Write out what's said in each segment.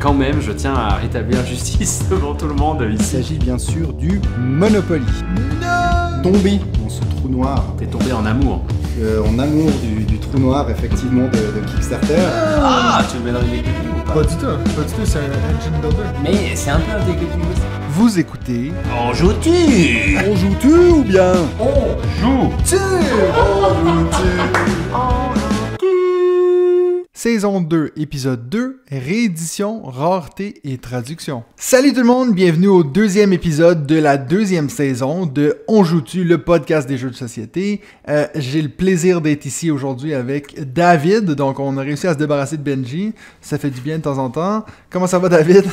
quand même, je tiens à rétablir justice devant tout le monde Il ici. s'agit bien sûr du Monopoly. Non. Tombé dans ce trou noir. T'es tombé en amour. En amour du trou noir, effectivement, de Kickstarter. Ah, tu veux me donner des clips ou pas? Pas du tout, c'est un engine builder. Mais c'est un peu un déclic aussi. Vous écoutez... On joue-tu? On joue-tu ou bien... On joue! Saison 2, épisode 2, réédition, rareté et traduction. Salut tout le monde, bienvenue au deuxième épisode de la deuxième saison de On joue-tu, le podcast des jeux de société. J'ai le plaisir d'être ici aujourd'hui avec David, donc on a réussi à se débarrasser de Benji, ça fait du bien de temps en temps. Comment ça va David?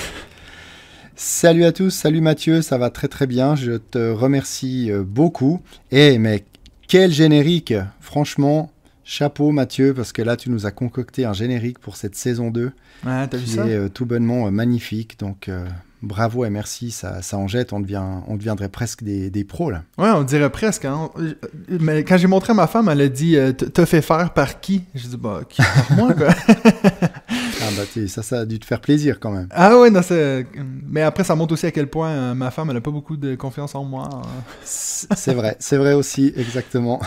Salut à tous, salut Mathieu, ça va très très bien, je te remercie beaucoup. Mais quel générique, franchement... Chapeau Mathieu, parce que là tu nous as concocté un générique pour cette saison 2 Ouais, t'as vu ça? qui est tout bonnement magnifique, donc bravo et merci, ça en jette, on deviendrait presque des pros là. Ouais, on dirait presque. Hein? Mais quand j'ai montré à ma femme, elle a dit t'as fait faire par qui? J'ai dit bah qui? Par moi quoi. Ah bah ça a dû te faire plaisir quand même. Ah ouais, non, mais après ça montre aussi à quel point ma femme elle a pas beaucoup de confiance en moi. C'est vrai aussi, exactement.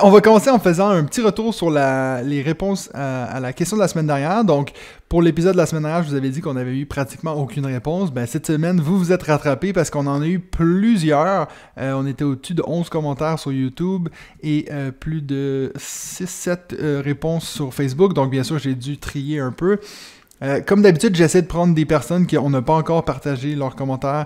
On va commencer en faisant un petit retour sur les réponses à la question de la semaine dernière. Donc, pour l'épisode de la semaine dernière, je vous avais dit qu'on avait eu pratiquement aucune réponse. Ben, cette semaine, vous vous êtes rattrapés parce qu'on en a eu plusieurs. On était au-dessus de 11 commentaires sur YouTube et plus de 6-7 réponses sur Facebook. Donc, bien sûr, j'ai dû trier un peu. Comme d'habitude, j'essaie de prendre des personnes qui n'a pas encore partagé leurs commentaires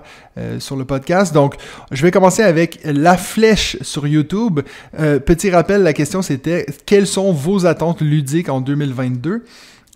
sur le podcast. Donc, je vais commencer avec La Flèche sur YouTube. Petit rappel, la question c'était « Quelles sont vos attentes ludiques en 2022 ?»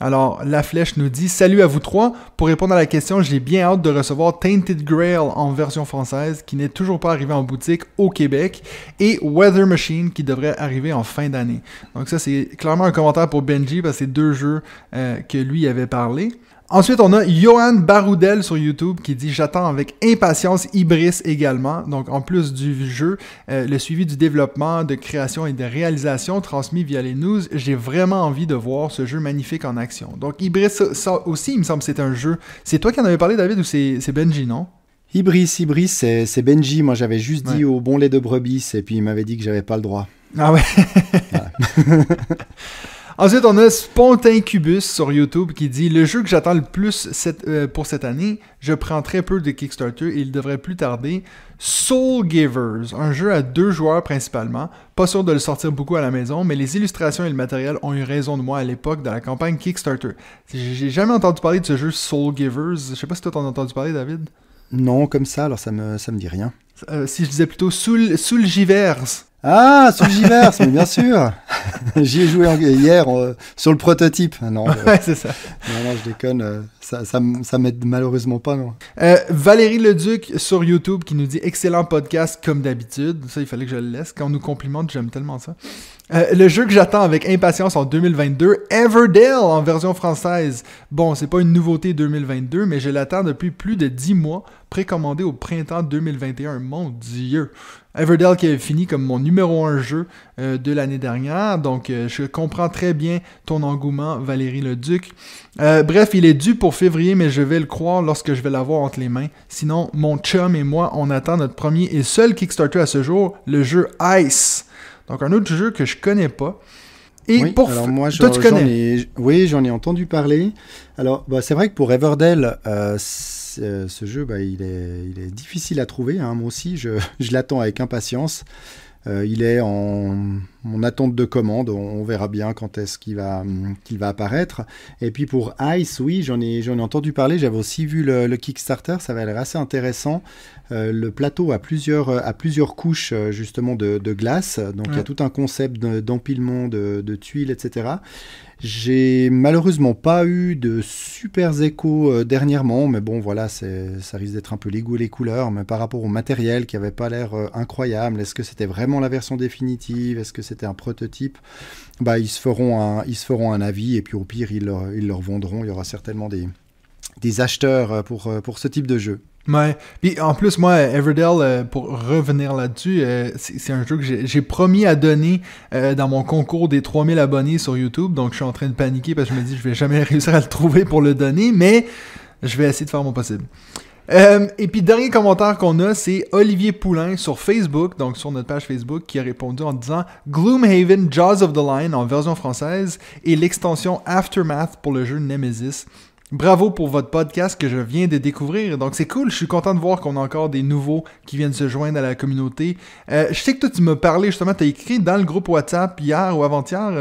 Alors, La Flèche nous dit « Salut à vous trois. Pour répondre à la question, j'ai bien hâte de recevoir Tainted Grail en version française qui n'est toujours pas arrivé en boutique au Québec et Weather Machine qui devrait arriver en fin d'année. » Donc ça, c'est clairement un commentaire pour Benji parce que c'est deux jeux que lui avait parlé. Ensuite, on a Johan Baroudel sur YouTube qui dit « J'attends avec impatience Ibris également. » Donc, en plus du jeu, le suivi du développement, de création et de réalisation transmis via les news, j'ai vraiment envie de voir ce jeu magnifique en action. Donc, Ibris, ça aussi, il me semble que c'est un jeu. C'est toi qui en avais parlé, David, ou c'est Benji, non? Ibris, c'est Benji. Moi, j'avais juste dit au bon lait de brebis et puis il m'avait dit que j'avais pas le droit. Ah ouais? Voilà. Ensuite, on a Spontincubus sur YouTube qui dit « Le jeu que j'attends le plus pour cette année, je prends très peu de Kickstarter et il devrait plus tarder. Soul Givers, un jeu à 2 joueurs principalement. Pas sûr de le sortir beaucoup à la maison, mais les illustrations et le matériel ont eu raison de moi à l'époque de la campagne Kickstarter. J'ai jamais entendu parler de ce jeu Soul Givers. Je sais pas si toi t'en as entendu parler, David? Non, comme ça, alors ça me dit rien. Si je disais plutôt Soul Givers. Ah, Soul Givers, mais bien sûr. J'y ai joué hier sur le prototype. Non, ouais, c'est ça. Non, je déconne. Ça m'aide malheureusement pas, non. Valérie Leduc sur YouTube qui nous dit « Excellent podcast comme d'habitude. » Ça, il fallait que je le laisse. Quand on nous complimente, j'aime tellement ça. Le jeu que j'attends avec impatience en 2022, Everdell en version française. Bon, c'est pas une nouveauté 2022, mais je l'attends depuis plus de 10 mois, précommandé au printemps 2021. Mon Dieu! Everdell qui avait fini comme mon numéro 1 jeu de l'année dernière, donc je comprends très bien ton engouement, Valérie Leduc. Bref, il est dû pour février, mais je vais le croire lorsque je vais l'avoir entre les mains. Sinon, mon chum et moi, on attend notre premier et seul Kickstarter à ce jour, le jeu Ice. Donc un autre jeu que je connais pas. Et oui, pour alors moi, toi, tu connais? Oui, j'en ai entendu parler. Alors, c'est vrai que pour Everdell, ce jeu, il est difficile à trouver. Hein. Moi aussi, je l'attends avec impatience. Il est en attente de commande. On verra bien quand est-ce qu'il va apparaître. Et puis pour Ice, oui, j'en ai entendu parler. J'avais aussi vu le Kickstarter. Ça avait l'air assez intéressant. Le plateau a plusieurs couches justement de glace. Donc il y a tout un concept d'empilement de tuiles, etc. J'ai malheureusement pas eu de super échos dernièrement, mais bon voilà, ça risque d'être un peu les goûts et les couleurs, mais par rapport au matériel qui avait pas l'air incroyable, est-ce que c'était vraiment la version définitive, est-ce que c'était un prototype? Ils se feront un avis et puis au pire ils le revendront, il y aura certainement des acheteurs pour ce type de jeu. Ouais. Puis en plus, moi, Everdell, pour revenir là-dessus, c'est un jeu que j'ai promis à donner dans mon concours des 3000 abonnés sur YouTube. Donc je suis en train de paniquer parce que je me dis je vais jamais réussir à le trouver pour le donner, mais je vais essayer de faire mon possible. Et puis dernier commentaire qu'on a, c'est Olivier Poulain sur Facebook, donc sur notre page Facebook, qui a répondu en disant Gloomhaven Jaws of the Lion en version française et l'extension Aftermath pour le jeu Nemesis. Bravo pour votre podcast que je viens de découvrir. Donc c'est cool, je suis content de voir qu'on a encore des nouveaux qui viennent se joindre à la communauté. Je sais que toi tu m'as parlé justement, tu as écrit dans le groupe WhatsApp hier ou avant-hier,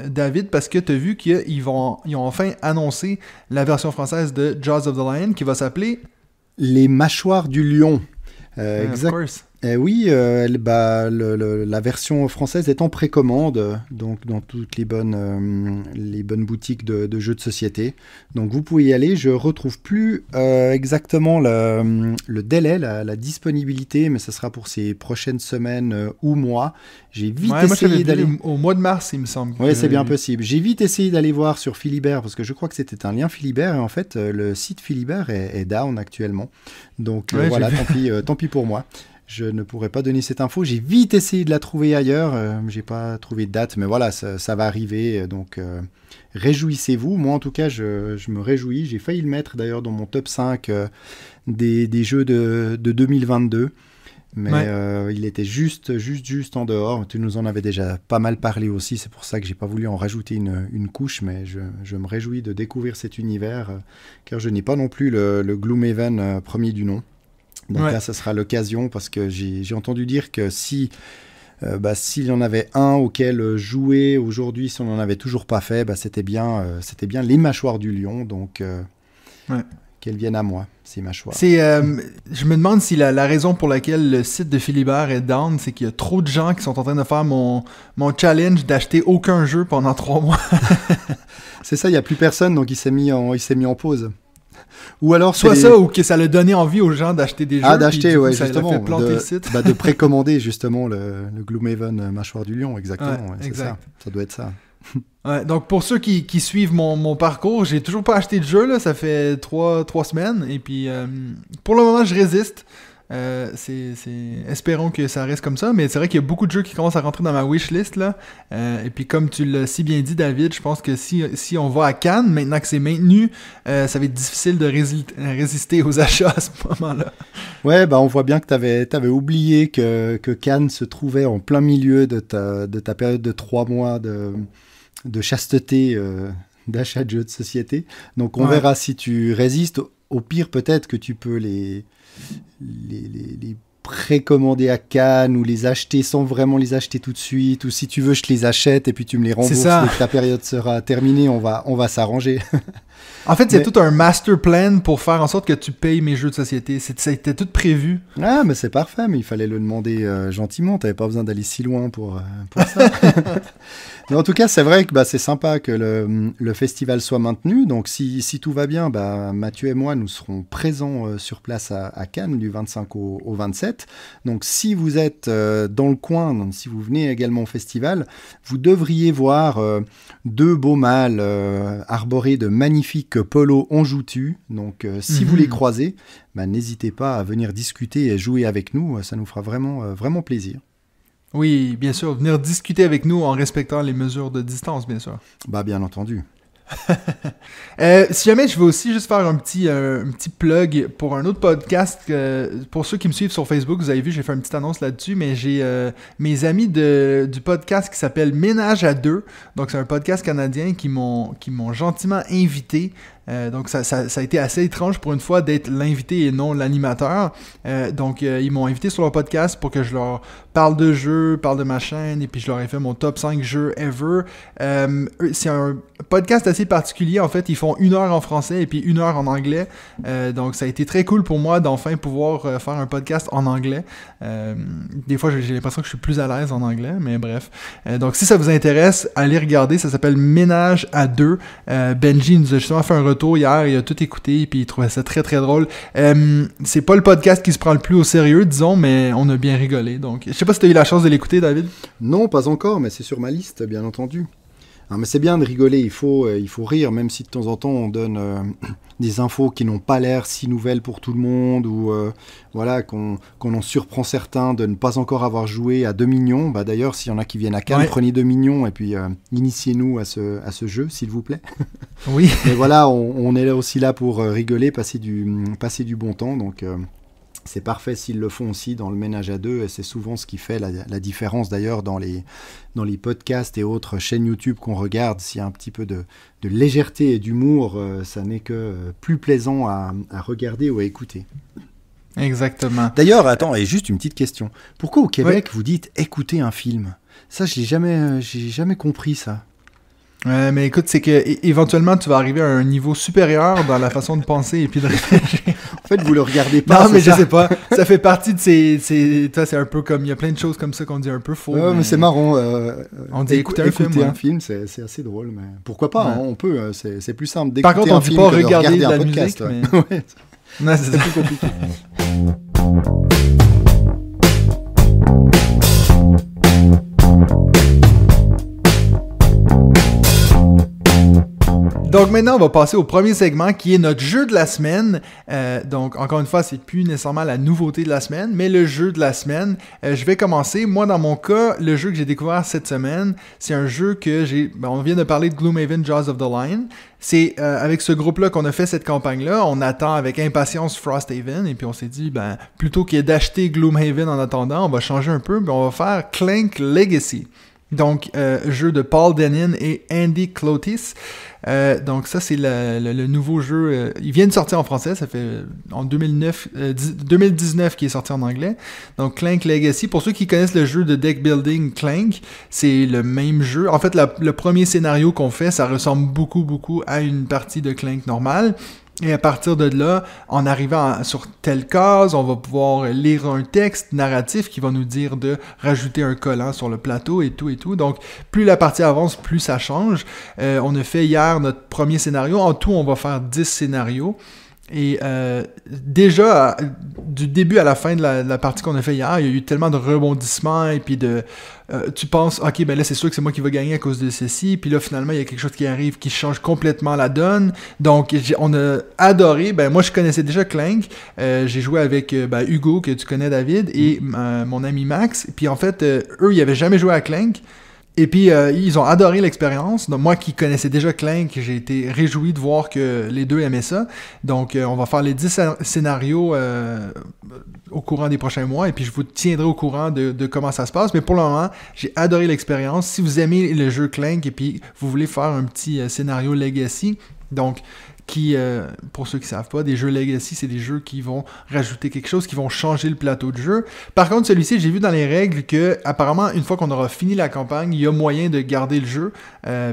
David, parce que tu as vu qu'ils ont enfin annoncé la version française de Jaws of the Lion qui va s'appeler Les mâchoires du lion. Of course. Oui, la version française est en précommande, donc dans toutes les bonnes boutiques de jeux de société. Donc vous pouvez y aller. Je retrouve plus exactement le délai, la disponibilité, mais ce sera pour ces prochaines semaines ou mois. J'ai vite essayé d'aller au mois de mars, il me semble. Oui, c'est bien possible. J'ai vite essayé d'aller voir sur Philibert parce que je crois que c'était un lien Philibert et en fait le site Philibert est down actuellement. Donc voilà, tant pis pour moi. Je ne pourrais pas donner cette info. J'ai vite essayé de la trouver ailleurs. J'ai pas trouvé de date, mais voilà, ça va arriver. Donc, réjouissez-vous. Moi, en tout cas, je me réjouis. J'ai failli le mettre d'ailleurs dans mon top 5 des jeux de 2022. Mais il était juste en dehors. Tu nous en avais déjà pas mal parlé aussi. C'est pour ça que j'ai pas voulu en rajouter une couche. Mais je me réjouis de découvrir cet univers. Car je n'ai pas non plus le Gloomhaven premier du nom. Donc là, ça sera l'occasion parce que j'ai entendu dire que s'il y en avait un auquel jouer aujourd'hui, si on n'en avait toujours pas fait, c'était bien les mâchoires du lion. Donc, qu'elles viennent à moi, ces mâchoires. Je me demande si la raison pour laquelle le site de Philibert est down, c'est qu'il y a trop de gens qui sont en train de faire mon challenge d'acheter aucun jeu pendant 3 mois. C'est ça, il n'y a plus personne, donc il s'est mis en pause. Ou alors soit ça, ou que ça l'a donné envie aux gens d'acheter des jeux. Ah, d'acheter, ouais, ça justement. Ça fait planter le site. De précommander, justement, le Gloomhaven Mâchoire du Lion, exactement. Ouais, c'est ça. Ça doit être ça. Ouais, donc, pour ceux qui suivent mon parcours, j'ai toujours pas acheté de jeu, là. Ça fait 3 semaines. Et puis, pour le moment, je résiste. Espérons que ça reste comme ça, mais c'est vrai qu'il y a beaucoup de jeux qui commencent à rentrer dans ma wishlist là. Et puis comme tu l'as si bien dit, David, je pense que si on va à Cannes, maintenant que c'est maintenu, ça va être difficile de résister aux achats à ce moment-là. Ouais, on voit bien que t'avais oublié que Cannes se trouvait en plein milieu de ta période de 3 mois de chasteté d'achat de jeux de société. Donc on verra si tu résistes. Au pire, peut-être que tu peux les précommander à Cannes ou les acheter sans vraiment les acheter tout de suite, ou si tu veux je te les achète et puis tu me les rembourses dès que ta période sera terminée, on va s'arranger. En fait, c'est tout un master plan pour faire en sorte que tu payes mes jeux de société. Ça a été tout prévu. Ah, mais c'est parfait, mais il fallait le demander gentiment. T'avais pas besoin d'aller si loin pour ça. Mais en tout cas, c'est vrai que c'est sympa que le festival soit maintenu. Donc, si tout va bien, Mathieu et moi, nous serons présents sur place à Cannes du 25 au 27. Donc, si vous êtes dans le coin, donc, si vous venez également au festival, vous devriez voir 2 beaux mâles arborés de magnifiques polos onjoutus. Donc, si vous les croisez, n'hésitez pas à venir discuter et jouer avec nous. Ça nous fera vraiment plaisir. Oui, bien sûr. Venir discuter avec nous en respectant les mesures de distance, bien sûr. Bien entendu. Si jamais je veux aussi juste faire un petit plug pour un autre podcast, pour ceux qui me suivent sur Facebook, vous avez vu, j'ai fait une petite annonce là-dessus, mais j'ai mes amis du podcast qui s'appelle Ménage à 2, donc c'est un podcast canadien qui m'ont gentiment invité. Donc ça a été assez étrange pour une fois d'être l'invité et non l'animateur. Donc ils m'ont invité sur leur podcast pour que je leur parle de jeux, parle de ma chaîne, et puis je leur ai fait mon top 5 jeux ever. C'est un podcast assez particulier, en fait. Ils font 1 heure en français et puis 1 heure en anglais. Donc ça a été très cool pour moi d'enfin pouvoir faire un podcast en anglais. Des fois j'ai l'impression que je suis plus à l'aise en anglais, mais bref. Donc si ça vous intéresse, allez regarder, ça s'appelle Ménage à 2. Benji nous a justement fait un retour hier, il a tout écouté et puis il trouvait ça très très drôle. C'est pas le podcast qui se prend le plus au sérieux, disons, mais on a bien rigolé. Donc je sais pas si tu as eu la chance de l'écouter, David. Non, pas encore, mais c'est sur ma liste, bien entendu. Non, mais c'est bien de rigoler, il faut rire, même si de temps en temps on donne des infos qui n'ont pas l'air si nouvelles pour tout le monde, ou voilà, qu'on en surprend certains de ne pas encore avoir joué à 2 millions. Bah, d'ailleurs, s'il y en a qui viennent à Cannes, prenez 2 millions et puis initiez-nous à ce jeu, s'il vous plaît. Oui. Mais voilà, on est là aussi là pour rigoler, passer du bon temps, donc... c'est parfait s'ils le font aussi dans le ménage à deux, et c'est souvent ce qui fait la différence d'ailleurs dans les podcasts et autres chaînes YouTube qu'on regarde. S'il y a un petit peu de légèreté et d'humour, ça n'est que plus plaisant à regarder ou à écouter. Exactement. D'ailleurs, attends, et juste une petite question. Pourquoi au Québec vous dites écouter un film ? Ça, j'ai jamais compris ça. Mais écoute, c'est que éventuellement tu vas arriver à un niveau supérieur dans la façon de penser et puis de réfléchir. En fait, vous le regardez pas. Non, mais je sais pas. Ça fait partie de ces... Toi, c'est un peu comme... Il y a plein de choses comme ça qu'on dit un peu faux. Mais c'est marrant. On dit écouter un film, c'est assez drôle. Mais pourquoi pas, on peut. C'est plus simple d'écouter Par contre, on un dit film pas que de regarder regarder de la un podcast. musique, Ouais. mais... Ouais. Non, c'est plus compliqué. Donc maintenant, on va passer au premier segment qui est notre jeu de la semaine. Donc encore une fois, c'est plus nécessairement la nouveauté de la semaine, mais le jeu de la semaine. Je vais commencer. Moi, dans mon cas, le jeu que j'ai découvert cette semaine, c'est un jeu que on vient de parler de Gloomhaven Jaws of the Lion. C'est avec ce groupe-là qu'on a fait cette campagne-là. On attend avec impatience Frosthaven, et puis on s'est dit, plutôt que d'acheter Gloomhaven en attendant, on va changer un peu, on va faire Clank Legacy. Donc, jeu de Paul Denin et Andy Clotis. Donc ça, c'est le nouveau jeu. Il vient de sortir en français, ça fait en 2019 qui est sorti en anglais. Donc Clank Legacy, pour ceux qui connaissent le jeu de deck building Clank, c'est le même jeu. En fait, le premier scénario qu'on fait, ça ressemble beaucoup à une partie de Clank normale. Et à partir de là, en arrivant sur telle case, on va pouvoir lire un texte narratif qui va nous dire de rajouter un collant sur le plateau et tout. Donc, plus la partie avance, plus ça change. On a fait hier notre premier scénario. En tout, on va faire 10 scénarios. Et déjà, du début à la fin de la partie qu'on a fait hier, il y a eu tellement de rebondissements et puis tu penses, ok, là c'est sûr que c'est moi qui vais gagner à cause de ceci, puis là finalement il y a quelque chose qui arrive qui change complètement la donne. Donc on a adoré. Moi je connaissais déjà Clank, j'ai joué avec Hugo, que tu connais, David, et mon ami Max. Puis en fait, eux ils n'avaient jamais joué à Clank. Et puis, ils ont adoré l'expérience. Donc, moi qui connaissais déjà Clank, j'ai été réjoui de voir que les deux aimaient ça. Donc, on va faire les 10 scénarios au courant des prochains mois. Et puis, je vous tiendrai au courant de comment ça se passe. Mais pour le moment, j'ai adoré l'expérience. Si vous aimez le jeu Clank et puis vous voulez faire un petit scénario Legacy, donc... pour ceux qui ne savent pas, des jeux Legacy, c'est des jeux qui vont rajouter quelque chose, qui vont changer le plateau de jeu. Par contre, celui-ci, j'ai vu dans les règles que, apparemment, une fois qu'on aura fini la campagne, il y a moyen de garder le jeu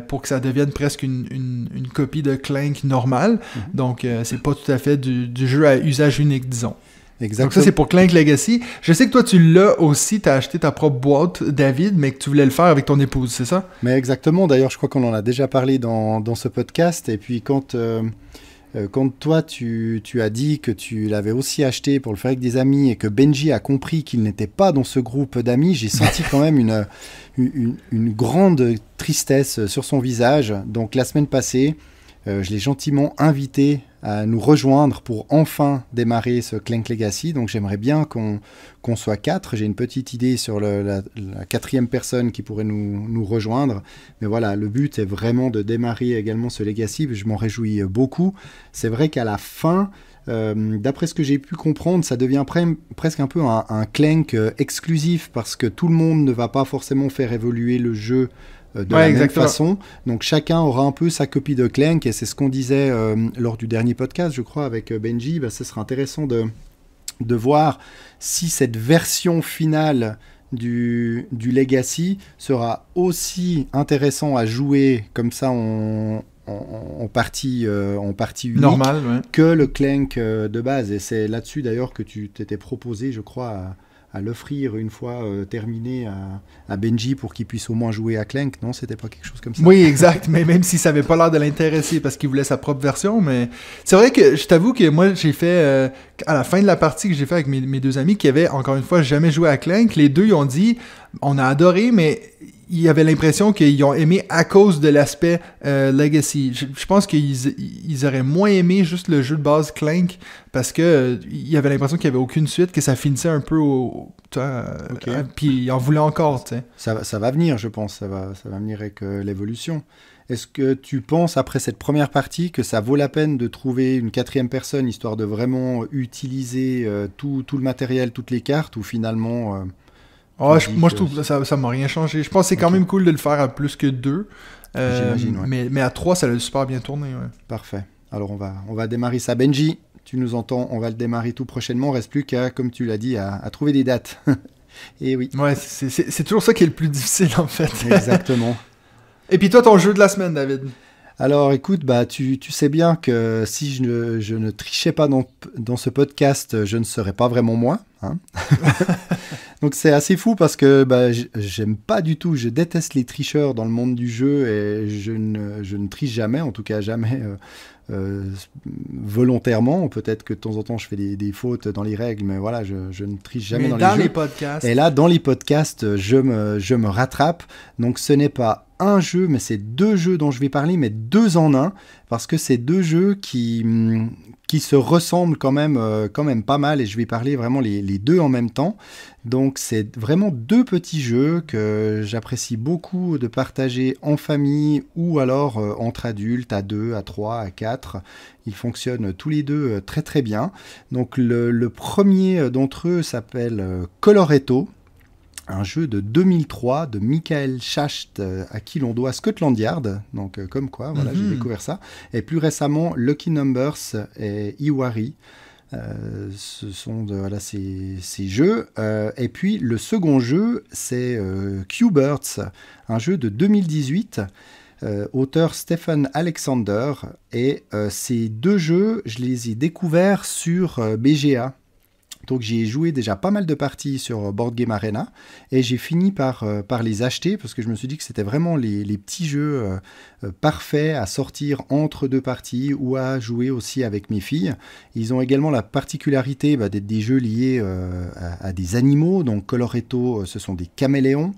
pour que ça devienne presque une copie de Clank normal. Donc, c'est pas tout à fait du jeu à usage unique, disons. Exactement. Donc ça, c'est pour Clank Legacy. Je sais que toi, tu l'as aussi, tu as acheté ta propre boîte, David, mais que tu voulais le faire avec ton épouse, c'est ça? Mais exactement. D'ailleurs, je crois qu'on en a déjà parlé dans ce podcast. Et puis, quand toi, tu as dit que tu l'avais aussi acheté pour le faire avec des amis et que Benji a compris qu'il n'était pas dans ce groupe d'amis, j'ai senti quand même une grande tristesse sur son visage. Donc, la semaine passée, je l'ai gentiment invité à nous rejoindre pour enfin démarrer ce Clank Legacy. Donc j'aimerais bien qu'on soit 4. J'ai une petite idée sur la 4e personne qui pourrait nous rejoindre. Mais voilà, le but est vraiment de démarrer également ce Legacy. Je m'en réjouis beaucoup. C'est vrai qu'à la fin, d'après ce que j'ai pu comprendre, ça devient presque un peu un Clank exclusif, parce que tout le monde ne va pas forcément faire évoluer le jeu de la même façon. Donc chacun aura un peu sa copie de Clank, et c'est ce qu'on disait lors du dernier podcast, je crois, avec Benji. Ce sera intéressant de voir si cette version finale du Legacy sera aussi intéressant à jouer comme ça en partie unique normale, ouais, que le Clank de base. Et c'est là-dessus d'ailleurs que tu t'étais proposé, je crois, à l'offrir une fois terminé à Benji pour qu'il puisse au moins jouer à Clank. Non, c'était pas quelque chose comme ça? Oui, exact, mais même si ça avait pas l'air de l'intéresser parce qu'il voulait sa propre version. Mais c'est vrai que je t'avoue que moi, j'ai fait, à la fin de la partie que j'ai fait avec mes deux amis qui avaient, encore une fois, jamais joué à Clank, les deux, ils ont dit, on a adoré, mais il avait l'impression qu'ils ont aimé à cause de l'aspect Legacy. Je pense qu'ils auraient moins aimé juste le jeu de base Clank parce que il avait l'impression qu'il n'y avait aucune suite, que ça finissait un peu puis ils en voulaient encore, tu sais. Ça va venir, je pense. Ça va venir avec l'évolution. Est-ce que tu penses, après cette première partie, que ça vaut la peine de trouver une 4e personne, histoire de vraiment utiliser tout le matériel, toutes les cartes, ou finalement... moi, je trouve que ça m'a rien changé. Je pense que c'est quand même cool de le faire à plus que 2. J'imagine, ouais. Mais à 3, ça l'a super bien tourné. Ouais. Parfait. Alors, on va démarrer ça. Benji, tu nous entends, on va le démarrer tout prochainement. Il ne reste plus qu'à, comme tu l'as dit, à trouver des dates. Et oui. Ouais, c'est toujours ça qui est le plus difficile, en fait. Exactement. Et puis toi, ton jeu de la semaine, David? Alors écoute, tu sais bien que si je ne trichais pas dans ce podcast, je ne serais pas vraiment moi. Hein. Donc c'est assez fou parce que j'aime pas du tout, je déteste les tricheurs dans le monde du jeu et je ne triche jamais, en tout cas jamais volontairement. Peut-être que de temps en temps je fais des fautes dans les règles, mais voilà, je ne triche jamais dans les jeux. Podcasts. Et là, dans les podcasts, je me rattrape. Donc ce n'est pas un jeu, mais c'est 2 jeux dont je vais parler, mais 2 en 1, parce que c'est 2 jeux qui se ressemblent quand même pas mal, et je vais parler vraiment les 2 en même temps. Donc c'est vraiment 2 petits jeux que j'apprécie beaucoup de partager en famille ou alors entre adultes, à 2, à 3, à 4. Ils fonctionnent tous les 2 très très bien. Donc le premier d'entre eux s'appelle Coloretto. Un jeu de 2003 de Michael Schacht, à qui l'on doit Scotland Yard, donc comme quoi, voilà, j'ai découvert ça. Et plus récemment, Lucky Numbers et Iwari. Ce sont ces jeux. Et puis le second jeu, c'est Q-Birds, un jeu de 2018. Auteur Stephen Alexander. Et ces 2 jeux, je les ai découverts sur BGA. Donc j'y ai joué déjà pas mal de parties sur Board Game Arena et j'ai fini par les acheter parce que je me suis dit que c'était vraiment les petits jeux parfaits à sortir entre 2 parties ou à jouer aussi avec mes filles. Ils ont également la particularité d'être des jeux liés à des animaux. Donc Coloretto, ce sont des caméléons.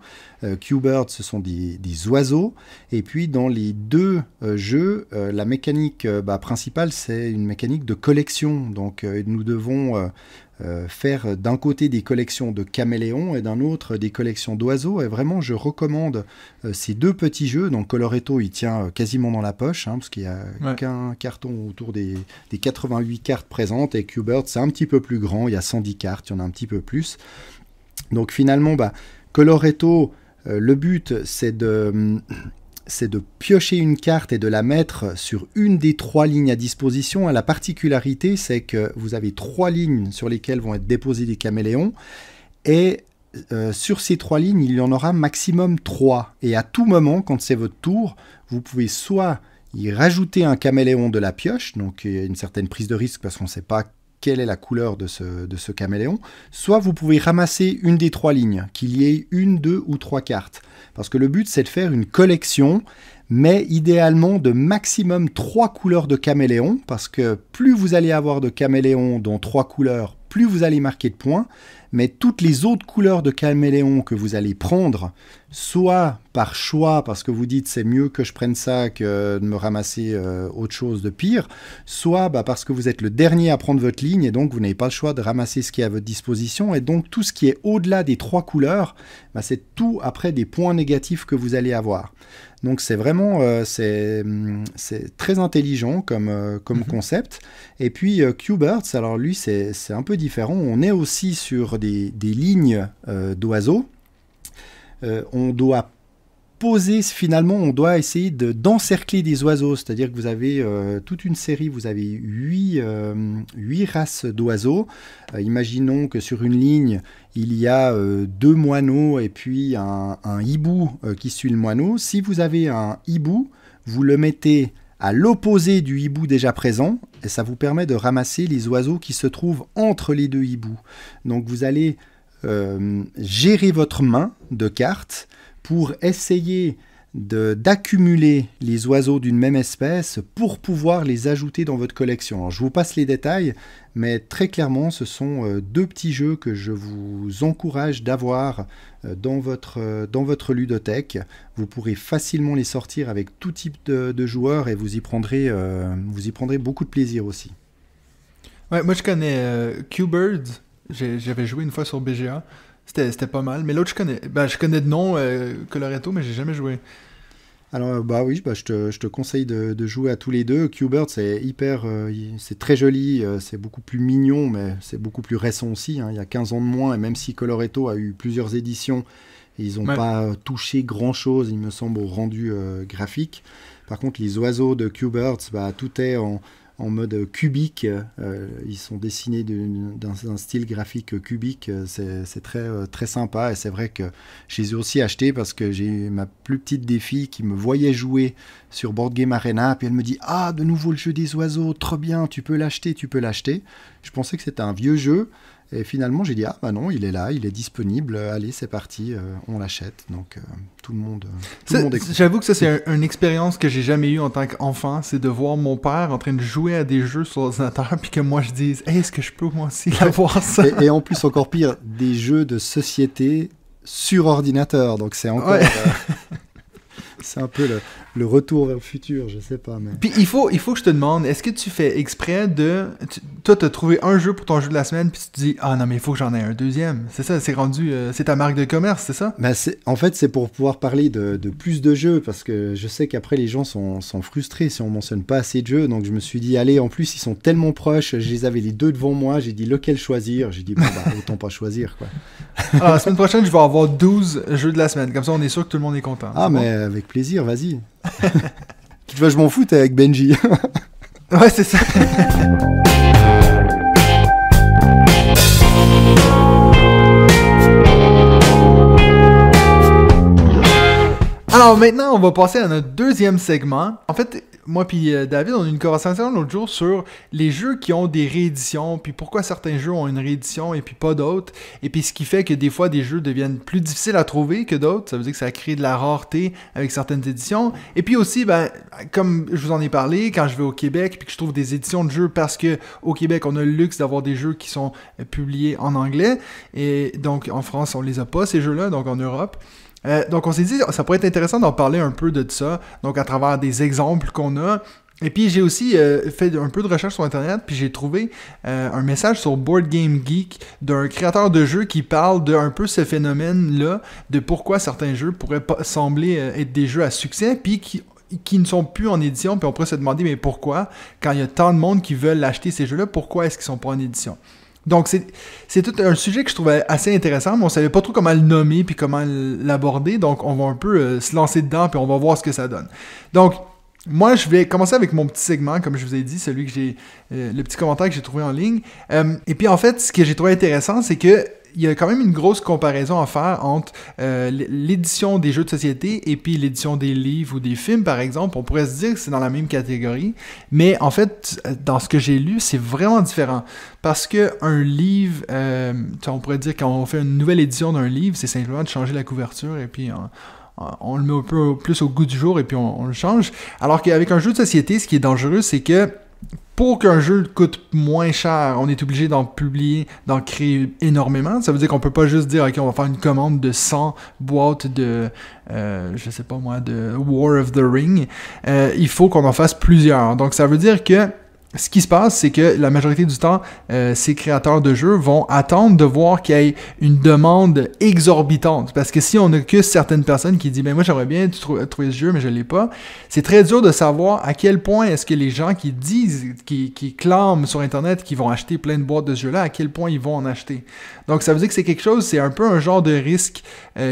Q-Bird, ce sont des oiseaux. Et puis dans les 2 jeux, la mécanique principale, c'est une mécanique de collection. Donc nous devons... faire d'un côté des collections de caméléons et d'un autre des collections d'oiseaux, et vraiment je recommande ces 2 petits jeux. Donc Coloretto il tient quasiment dans la poche, parce qu'il n'y a qu'un carton autour des 88 cartes présentes, et Q-Bird c'est un petit peu plus grand, il y a 110 cartes, il y en a un petit peu plus. Donc finalement Coloretto, le but c'est de piocher une carte et de la mettre sur une des 3 lignes à disposition. La particularité, c'est que vous avez 3 lignes sur lesquelles vont être déposés des caméléons, et sur ces 3 lignes, il y en aura maximum 3. Et à tout moment, quand c'est votre tour, vous pouvez soit y rajouter un caméléon de la pioche, donc il y a une certaine prise de risque parce qu'on ne sait pas quelle est la couleur de ce caméléon, soit vous pouvez ramasser une des 3 lignes, qu'il y ait 1, 2 ou 3 cartes. Parce que le but, c'est de faire une collection, mais idéalement de maximum 3 couleurs de caméléon, parce que plus vous allez avoir de caméléons dans 3 couleurs, plus vous allez marquer de points, mais toutes les autres couleurs de caméléon que vous allez prendre, soit par choix, parce que vous dites c'est mieux que je prenne ça que de me ramasser autre chose de pire, soit parce que vous êtes le dernier à prendre votre ligne et donc vous n'avez pas le choix de ramasser ce qui est à votre disposition, et donc tout ce qui est au-delà des 3 couleurs, c'est tout après des points négatifs que vous allez avoir. Donc c'est vraiment c'est très intelligent comme concept. Et puis Q-Birds, alors lui c'est un peu différent. On est aussi sur des lignes d'oiseaux. On doit poser, finalement, on doit essayer d'encercler des oiseaux. C'est-à-dire que vous avez toute une série, vous avez 8 races d'oiseaux. Imaginons que sur une ligne, il y a 2 moineaux et puis un hibou qui suit le moineau. Si vous avez un hibou, vous le mettez à l'opposé du hibou déjà présent, et ça vous permet de ramasser les oiseaux qui se trouvent entre les 2 hiboux. Donc vous allez... gérer votre main de cartes pour essayer d'accumuler les oiseaux d'une même espèce pour pouvoir les ajouter dans votre collection. Alors, je vous passe les détails, mais très clairement, ce sont deux petits jeux que je vous encourage d'avoir dans votre ludothèque. Vous pourrez facilement les sortir avec tout type de joueurs et vous y prendrez beaucoup de plaisir aussi. Ouais, moi, je connais Q-Birds. J'avais joué une fois sur BGA. C'était pas mal. Mais l'autre, je connais de nom Coloretto, mais j'ai jamais joué. Alors, je te conseille de jouer à tous les deux. Q-Bird, c'est c'est très joli, c'est beaucoup plus mignon, mais c'est beaucoup plus récent aussi. Hein. Il y a 15 ans de moins, et même si Coloretto a eu plusieurs éditions, ils n'ont pas touché grand-chose, il me semble, au rendu graphique. Par contre, les oiseaux de Q-Birds, tout est en mode cubique, ils sont dessinés d'un style graphique cubique, c'est très, très sympa, et c'est vrai que je les ai aussi achetés parce que j'ai ma plus petite des filles qui me voyait jouer sur Board Game Arena, puis elle me dit « Ah, de nouveau le jeu des oiseaux, trop bien, tu peux l'acheter. » Je pensais que c'était un vieux jeu, et finalement j'ai dit « Ah bah non, il est là, il est disponible, allez c'est parti, on l'achète. » Donc tout le monde est content. J'avoue que ça c'est une expérience que j'ai jamais eue en tant qu'enfant, c'est de voir mon père en train de jouer à des jeux sur l'ordinateur, puis que moi je dise hey, « Est-ce que je peux moi aussi avoir ça? » et en plus encore pire, des jeux de société sur ordinateur, donc c'est encore... Ouais. C'est un peu le retour vers le futur, je sais pas. Mais... Puis il faut que je te demande, est-ce que tu fais exprès de... Toi, t'as trouvé un jeu pour ton jeu de la semaine, puis tu te dis, ah non, mais il faut que j'en ai un deuxième. C'est ça, c'est rendu... c'est ta marque de commerce, c'est ça? En fait, c'est pour pouvoir parler de plus de jeux, parce que je sais qu'après, les gens sont frustrés si on mentionne pas assez de jeux. Donc je me suis dit, allez, en plus, ils sont tellement proches, je les avais les deux devant moi, j'ai dit, lequel choisir? J'ai dit, autant pas choisir, quoi. Alors, la semaine prochaine, je vais avoir 12 jeux de la semaine. Comme ça, on est sûr que tout le monde est content. Ah, mais avec plaisir, vas-y. Tu vois, je m'en fous, t'es avec Benji. Ouais, c'est ça. Alors maintenant, on va passer à notre deuxième segment. En fait, moi puis David, on a eu une conversation l'autre jour sur les jeux qui ont des rééditions, puis pourquoi certains jeux ont une réédition et puis pas d'autres, et puis ce qui fait que des fois des jeux deviennent plus difficiles à trouver que d'autres, ça veut dire que ça crée de la rareté avec certaines éditions, et puis aussi, comme je vous en ai parlé, quand je vais au Québec puis que je trouve des éditions de jeux, parce que au Québec, on a le luxe d'avoir des jeux qui sont publiés en anglais, et donc en France, on les a pas ces jeux-là, donc en Europe. Donc on s'est dit, ça pourrait être intéressant d'en parler un peu de ça, donc à travers des exemples qu'on a. Et puis j'ai aussi fait un peu de recherche sur Internet, puis j'ai trouvé un message sur Board Game Geek d'un créateur de jeux qui parle de un peu ce phénomène-là, de pourquoi certains jeux pourraient sembler être des jeux à succès, puis qui ne sont plus en édition, puis on pourrait se demander, mais pourquoi, quand il y a tant de monde qui veulent acheter ces jeux-là, pourquoi est-ce qu'ils sont pas en édition? Donc, c'est tout un sujet que je trouvais assez intéressant, mais on savait pas trop comment le nommer puis comment l'aborder, donc on va un peu se lancer dedans puis on va voir ce que ça donne. Donc, moi, je vais commencer avec mon petit segment, comme je vous ai dit, celui que j'ai, le petit commentaire que j'ai trouvé en ligne. Et puis, en fait, ce que j'ai trouvé intéressant, c'est que il y a quand même une grosse comparaison à faire entre l'édition des jeux de société et puis l'édition des livres ou des films, par exemple. On pourrait se dire que c'est dans la même catégorie, mais en fait, dans ce que j'ai lu, c'est vraiment différent. Parce qu'un livre, on pourrait dire quand on fait une nouvelle édition d'un livre, c'est simplement de changer la couverture et puis on le met un peu plus au goût du jour et puis on le change. Alors qu'avec un jeu de société, ce qui est dangereux, c'est que pour qu'un jeu coûte moins cher, on est obligé d'en créer énormément. Ça veut dire qu'on peut pas juste dire, OK, on va faire une commande de 100 boîtes de, de War of the Ring. Il faut qu'on en fasse plusieurs. Donc, ça veut dire que ce qui se passe, c'est que la majorité du temps, ces créateurs de jeux vont attendre de voir qu'il y ait une demande exorbitante. Parce que si on n'a que certaines personnes qui disent « moi j'aimerais bien trouver ce jeu, mais je ne l'ai pas », c'est très dur de savoir à quel point est-ce que les gens qui disent, qui clament sur Internet qu'ils vont acheter plein de boîtes de ce jeu-là, à quel point ils vont en acheter. Donc ça veut dire que c'est quelque chose, c'est un peu un genre de risque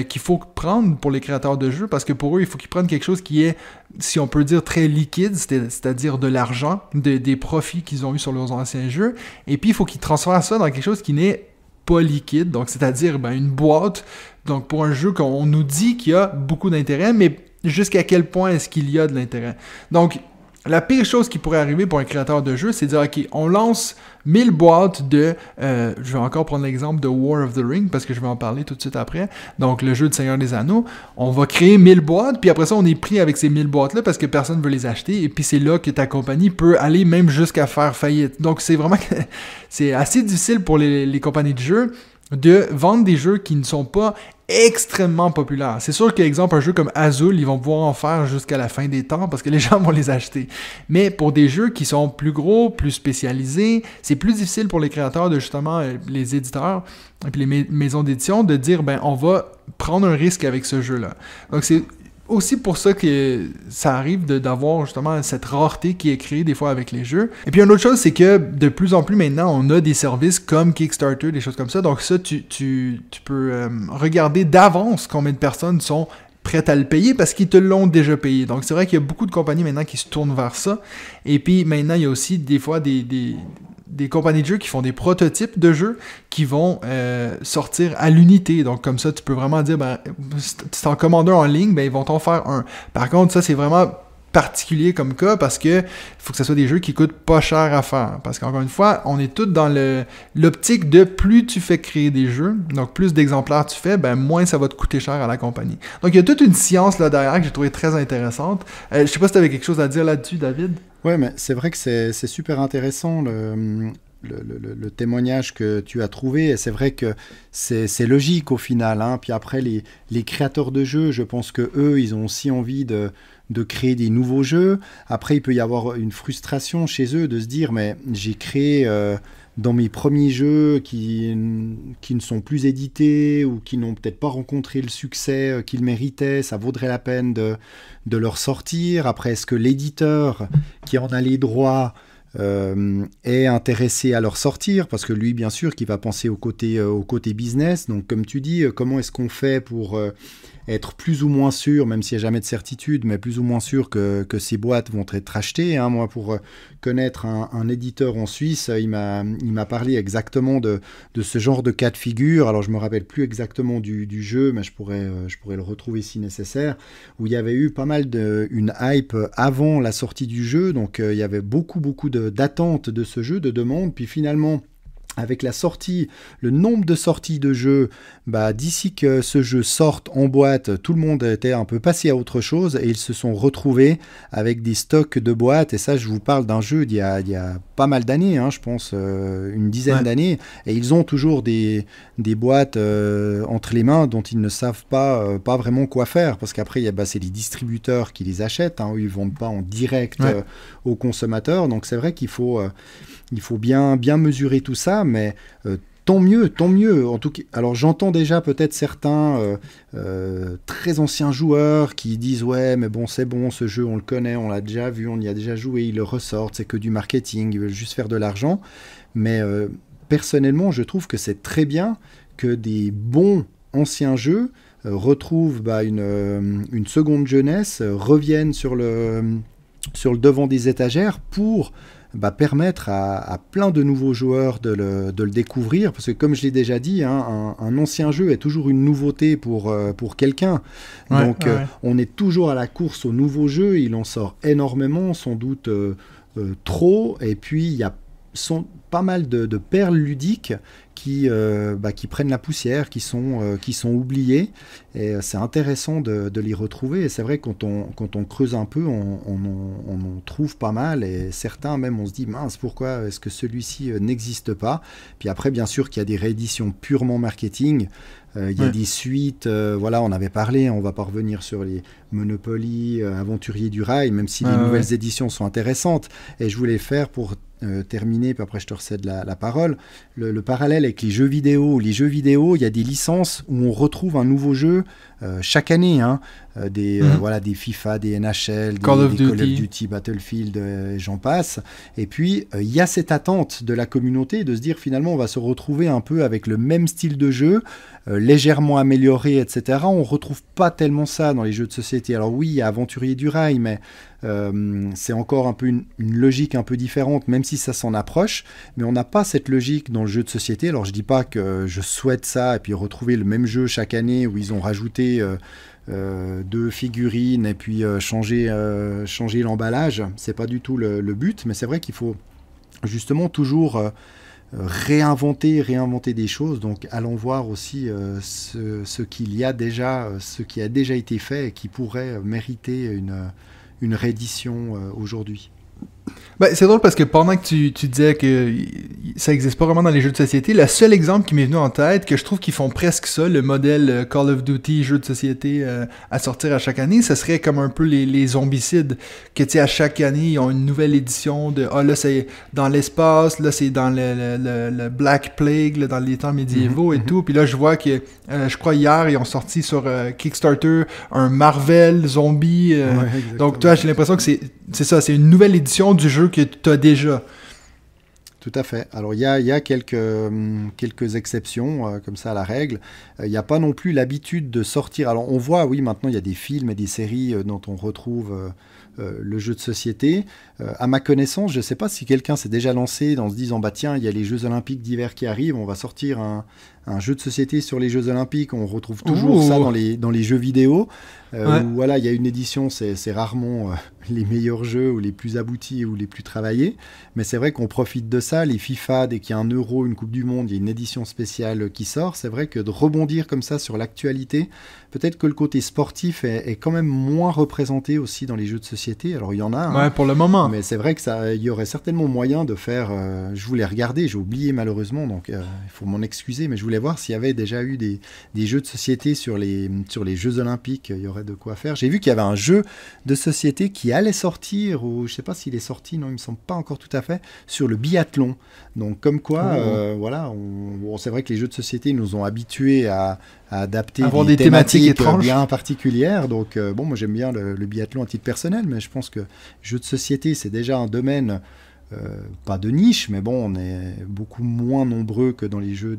qu'il faut prendre pour les créateurs de jeux, parce que pour eux, il faut qu'ils prennent quelque chose qui est, si on peut dire, très liquide, c'est-à-dire de l'argent, des profits qu'ils ont eu sur leurs anciens jeux, et puis il faut qu'ils transfèrent ça dans quelque chose qui n'est pas liquide, donc c'est-à-dire une boîte, donc pour un jeu qu'on nous dit qu'il y a beaucoup d'intérêt, mais jusqu'à quel point est-ce qu'il y a de l'intérêt. Donc, la pire chose qui pourrait arriver pour un créateur de jeu, c'est de dire, OK, on lance 1000 boîtes de... je vais encore prendre l'exemple de War of the Ring, parce que je vais en parler tout de suite après. Donc, le jeu de Seigneur des Anneaux. On va créer 1000 boîtes, puis après ça, on est pris avec ces 1000 boîtes-là parce que personne ne veut les acheter. Et puis, c'est là que ta compagnie peut aller même jusqu'à faire faillite. Donc, c'est vraiment... c'est assez difficile pour les compagnies de jeux de vendre des jeux qui ne sont pas extrêmement populaires. C'est sûr qu'exemple, un jeu comme Azul, ils vont pouvoir en faire jusqu'à la fin des temps parce que les gens vont les acheter. Mais pour des jeux qui sont plus gros, plus spécialisés, c'est plus difficile pour les créateurs de justement les éditeurs et puis les maisons d'édition de dire on va prendre un risque avec ce jeu-là. Donc c'est aussi pour ça que ça arrive d'avoir justement cette rareté qui est créée des fois avec les jeux. Et puis une autre chose, c'est que de plus en plus maintenant, on a des services comme Kickstarter, des choses comme ça. Donc ça, tu peux regarder d'avance combien de personnes sont prêtes à le payer parce qu'ils te l'ont déjà payé. Donc c'est vrai qu'il y a beaucoup de compagnies maintenant qui se tournent vers ça. Et puis maintenant, il y a aussi des fois des compagnies de jeux qui font des prototypes de jeux qui vont sortir à l'unité. Donc, comme ça, tu peux vraiment dire, si tu en commandes un en ligne, ils vont t'en faire un. Par contre, ça, c'est vraiment particulier comme cas parce que faut que ce soit des jeux qui coûtent pas cher à faire. Parce qu'encore une fois, on est tous dans l'optique de plus tu fais créer des jeux, donc plus d'exemplaires tu fais, moins ça va te coûter cher à la compagnie. Donc, il y a toute une science là derrière que j'ai trouvé très intéressante. Je sais pas si tu avais quelque chose à dire là-dessus, David? Ouais, mais c'est vrai que c'est super intéressant le témoignage que tu as trouvé, et c'est vrai que c'est logique au final, hein. Puis après, les créateurs de jeux, je pense que eux, ils ont aussi envie de créer des nouveaux jeux. Après, il peut y avoir une frustration chez eux de se dire, mais j'ai créé dans mes premiers jeux qui ne sont plus édités ou qui n'ont peut-être pas rencontré le succès qu'ils méritaient, ça vaudrait la peine de leur sortir. Après, est-ce que l'éditeur qui en a les droits est intéressé à leur sortir, parce que lui, bien sûr, qui va penser au côté business. Donc, comme tu dis, comment est-ce qu'on fait pour être plus ou moins sûr, même s'il n'y a jamais de certitude, mais plus ou moins sûr que ces boîtes vont être achetées, hein. Moi, pour connaître un éditeur en Suisse, il m'a parlé exactement de ce genre de cas de figure. Alors, je me rappelle plus exactement du jeu, mais je pourrais le retrouver si nécessaire, où il y avait eu pas mal une hype avant la sortie du jeu. Donc, il y avait beaucoup d'attentes de ce jeu, de demandes, puis finalement, avec la sortie, le nombre de sorties de jeux, d'ici que ce jeu sorte en boîte, tout le monde était un peu passé à autre chose et ils se sont retrouvés avec des stocks de boîtes. Et ça, je vous parle d'un jeu d'il y a pas mal d'années, hein, je pense une dizaine d'années. Et ils ont toujours des boîtes entre les mains dont ils ne savent pas vraiment quoi faire. Parce qu'après, c'est les distributeurs qui les achètent, hein, ils ne vendent pas en direct aux consommateurs. Donc c'est vrai qu'il faut bien mesurer tout ça, mais tant mieux. En tout cas, alors j'entends déjà peut-être certains très anciens joueurs qui disent ouais, mais bon, c'est bon, ce jeu on le connaît, on l'a déjà vu, on y a déjà joué, ils le ressortent, c'est que du marketing, ils veulent juste faire de l'argent. Mais personnellement, je trouve que c'est très bien que des bons anciens jeux retrouvent une seconde jeunesse, reviennent sur le devant des étagères pour permettre à plein de nouveaux joueurs de le découvrir, parce que comme je l'ai déjà dit, hein, un ancien jeu est toujours une nouveauté pour quelqu'un. Donc on est toujours à la course aux nouveaux jeux, il en sort énormément, sans doute trop, et puis il y a pas mal de perles ludiques qui prennent la poussière, qui sont oubliées, et c'est intéressant de les retrouver. Et c'est vrai que quand on creuse un peu, on en trouve pas mal, et certains même on se dit mince, pourquoi est-ce que celui-ci n'existe pas. Puis après, bien sûr qu'il y a des rééditions purement marketing. Il y a des suites, on avait parlé, on va pas revenir sur les Monopoly, Aventuriers du Rail, même si les nouvelles éditions sont intéressantes. Et je voulais faire pour terminer, puis après je te recède la parole, le parallèle avec les jeux vidéo. Les jeux vidéo, il y a des licences où on retrouve un nouveau jeu chaque année, hein, des FIFA, des NHL, des Call of Duty, Battlefield, et j'en passe. Et puis, il y a cette attente de la communauté de se dire finalement on va se retrouver un peu avec le même style de jeu, légèrement amélioré, etc. On ne retrouve pas tellement ça dans les jeux de société. Alors oui, il y a Aventurier du Rail, mais c'est encore un peu une logique un peu différente, même si ça s'en approche, mais on n'a pas cette logique dans le jeu de société. Alors je dis pas que je souhaite ça et puis retrouver le même jeu chaque année où ils ont rajouté de figurines et puis changer l'emballage. C'est pas du tout le but, mais c'est vrai qu'il faut justement toujours réinventer des choses. Donc allons voir aussi ce qu'il y a déjà, ce qui a déjà été fait et qui pourrait mériter une réédition aujourd'hui. Ben, c'est drôle parce que pendant que tu disais que ça n'existe pas vraiment dans les jeux de société, le seul exemple qui m'est venu en tête, que je trouve qu'ils font presque ça, le modèle Call of Duty jeu de société à sortir à chaque année, ce serait comme un peu les zombicides, que tu sais, à chaque année, ils ont une nouvelle édition de « Ah, là, c'est dans l'espace, là, c'est dans le Black Plague, là, dans les temps médiévaux et tout. » Puis là, je vois que, je crois hier, ils ont sorti sur Kickstarter un Marvel zombie. Donc, toi, j'ai l'impression que c'est ça, c'est une nouvelle édition du jeu que tu as déjà. Tout à fait. Alors, il y a quelques exceptions comme ça à la règle. Il n'y a pas non plus l'habitude de sortir. Alors, on voit, oui, maintenant, il y a des films et des séries dont on retrouve le jeu de société. À ma connaissance, je ne sais pas si quelqu'un s'est déjà lancé en se disant, bah tiens, il y a les Jeux Olympiques d'hiver qui arrivent, on va sortir un jeu de société sur les Jeux Olympiques. On retrouve toujours ça dans les jeux vidéo. Où, voilà, il y a une édition, c'est rarement les meilleurs jeux ou les plus aboutis ou les plus travaillés. Mais c'est vrai qu'on profite de ça. Les FIFA, dès qu'il y a un Euro, une Coupe du Monde, il y a une édition spéciale qui sort. C'est vrai que de rebondir comme ça sur l'actualité, peut-être que le côté sportif est quand même moins représenté aussi dans les jeux de société. Alors, il y en a. Ouais, pour le moment. Mais c'est vrai que il y aurait certainement moyen de faire... je voulais regarder, j'ai oublié malheureusement, donc il faut m'en excuser, mais je voulais voir s'il y avait déjà eu des jeux de société sur les Jeux Olympiques. Il y aurait de quoi faire. J'ai vu qu'il y avait un jeu de société qui allait sortir, ou je ne sais pas s'il est sorti, non, il ne me semble pas encore tout à fait, sur le biathlon. Donc comme quoi, voilà, c'est vrai que les jeux de société nous ont habitués à adapter des thématiques étranges, bien particulières. Donc bon, moi j'aime bien le biathlon à titre personnel, mais je pense que jeux de société, c'est déjà un domaine pas de niche, mais bon, on est beaucoup moins nombreux que dans les jeux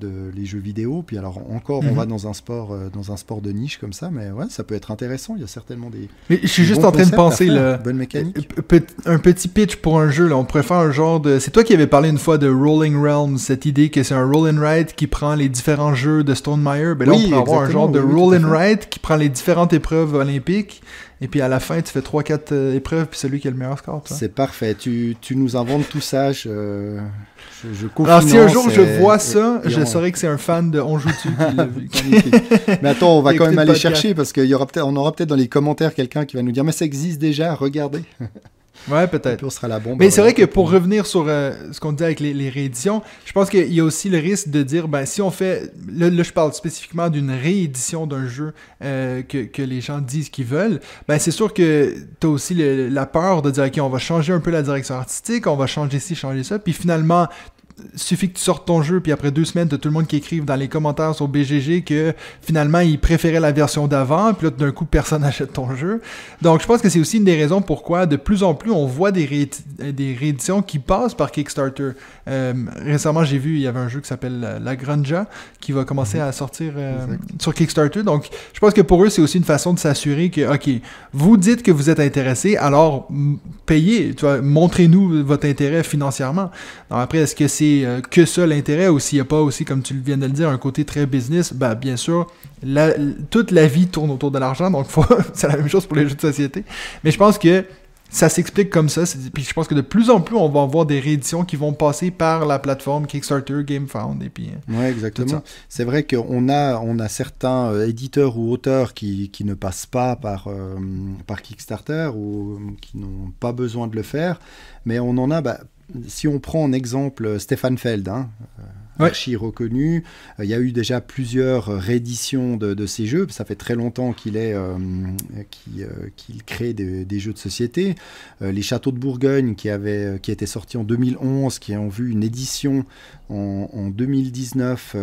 vidéo. Puis alors encore, on va dans un sport de niche comme ça, mais ouais, ça peut être intéressant. Il y a certainement des. Mais je suis juste en train de penser bonne mécanique. Un petit pitch pour un jeu. Là, on pourrait faire un genre de. C'est toi qui avais parlé une fois de Rolling Realms, cette idée que c'est un roll and write qui prend les différents jeux de Stonemaier. Ben là, on pourrait avoir un genre de roll and write qui prend les différentes épreuves olympiques. Et puis à la fin, tu fais 3-4 épreuves, puis celui qui a le meilleur score. Toi. C'est parfait. Tu nous inventes tout ça. Je confie. Alors si un jour je vois ça, je saurais que c'est un fan de On Joue-tu qui l'a vu. Mais attends, on va quand même aller chercher, parce qu'on aura peut-être dans les commentaires quelqu'un qui va nous dire « Mais ça existe déjà, regardez !» Ouais, peut-être. On sera la bombe. Mais c'est vrai que pour revenir sur ce qu'on dit avec les rééditions, je pense qu'il y a aussi le risque de dire, ben si on fait, là je parle spécifiquement d'une réédition d'un jeu que les gens disent qu'ils veulent, ben c'est sûr que t'as aussi la peur de dire, ok, on va changer un peu la direction artistique, on va changer ci, changer ça, puis finalement, suffit que tu sortes ton jeu, puis après 2 semaines, t'as tout le monde qui écrive dans les commentaires sur BGG que finalement, ils préféraient la version d'avant, puis là, d'un coup, personne n'achète ton jeu. Donc, je pense que c'est aussi une des raisons pourquoi, de plus en plus, on voit des rééditions qui passent par Kickstarter. Récemment, j'ai vu, il y avait un jeu qui s'appelle La Granja, qui va commencer à sortir sur Kickstarter. Donc, je pense que pour eux, c'est aussi une façon de s'assurer que, OK, vous dites que vous êtes intéressé, alors payez, tu vois, montrez-nous votre intérêt financièrement. Alors après, est-ce que c'est que ça l'intérêt, ou s'il n'y a pas aussi, comme tu viens de le dire, un côté très business? Ben, bien sûr, toute la vie tourne autour de l'argent, donc c'est la même chose pour les jeux de société. Mais je pense que ça s'explique comme ça. Puis je pense que de plus en plus, on va avoir des rééditions qui vont passer par la plateforme Kickstarter, GameFound, et puis... Oui, exactement. C'est vrai qu'on a certains éditeurs ou auteurs qui ne passent pas par Kickstarter, ou qui n'ont pas besoin de le faire, mais on en a... si on prend en exemple Stefan Feld, archi reconnu, il y a eu déjà plusieurs rééditions de ces jeux. Ça fait très longtemps qu'il crée des jeux de société. Les Châteaux de Bourgogne qui étaient sortis en 2011, qui ont vu une édition en 2019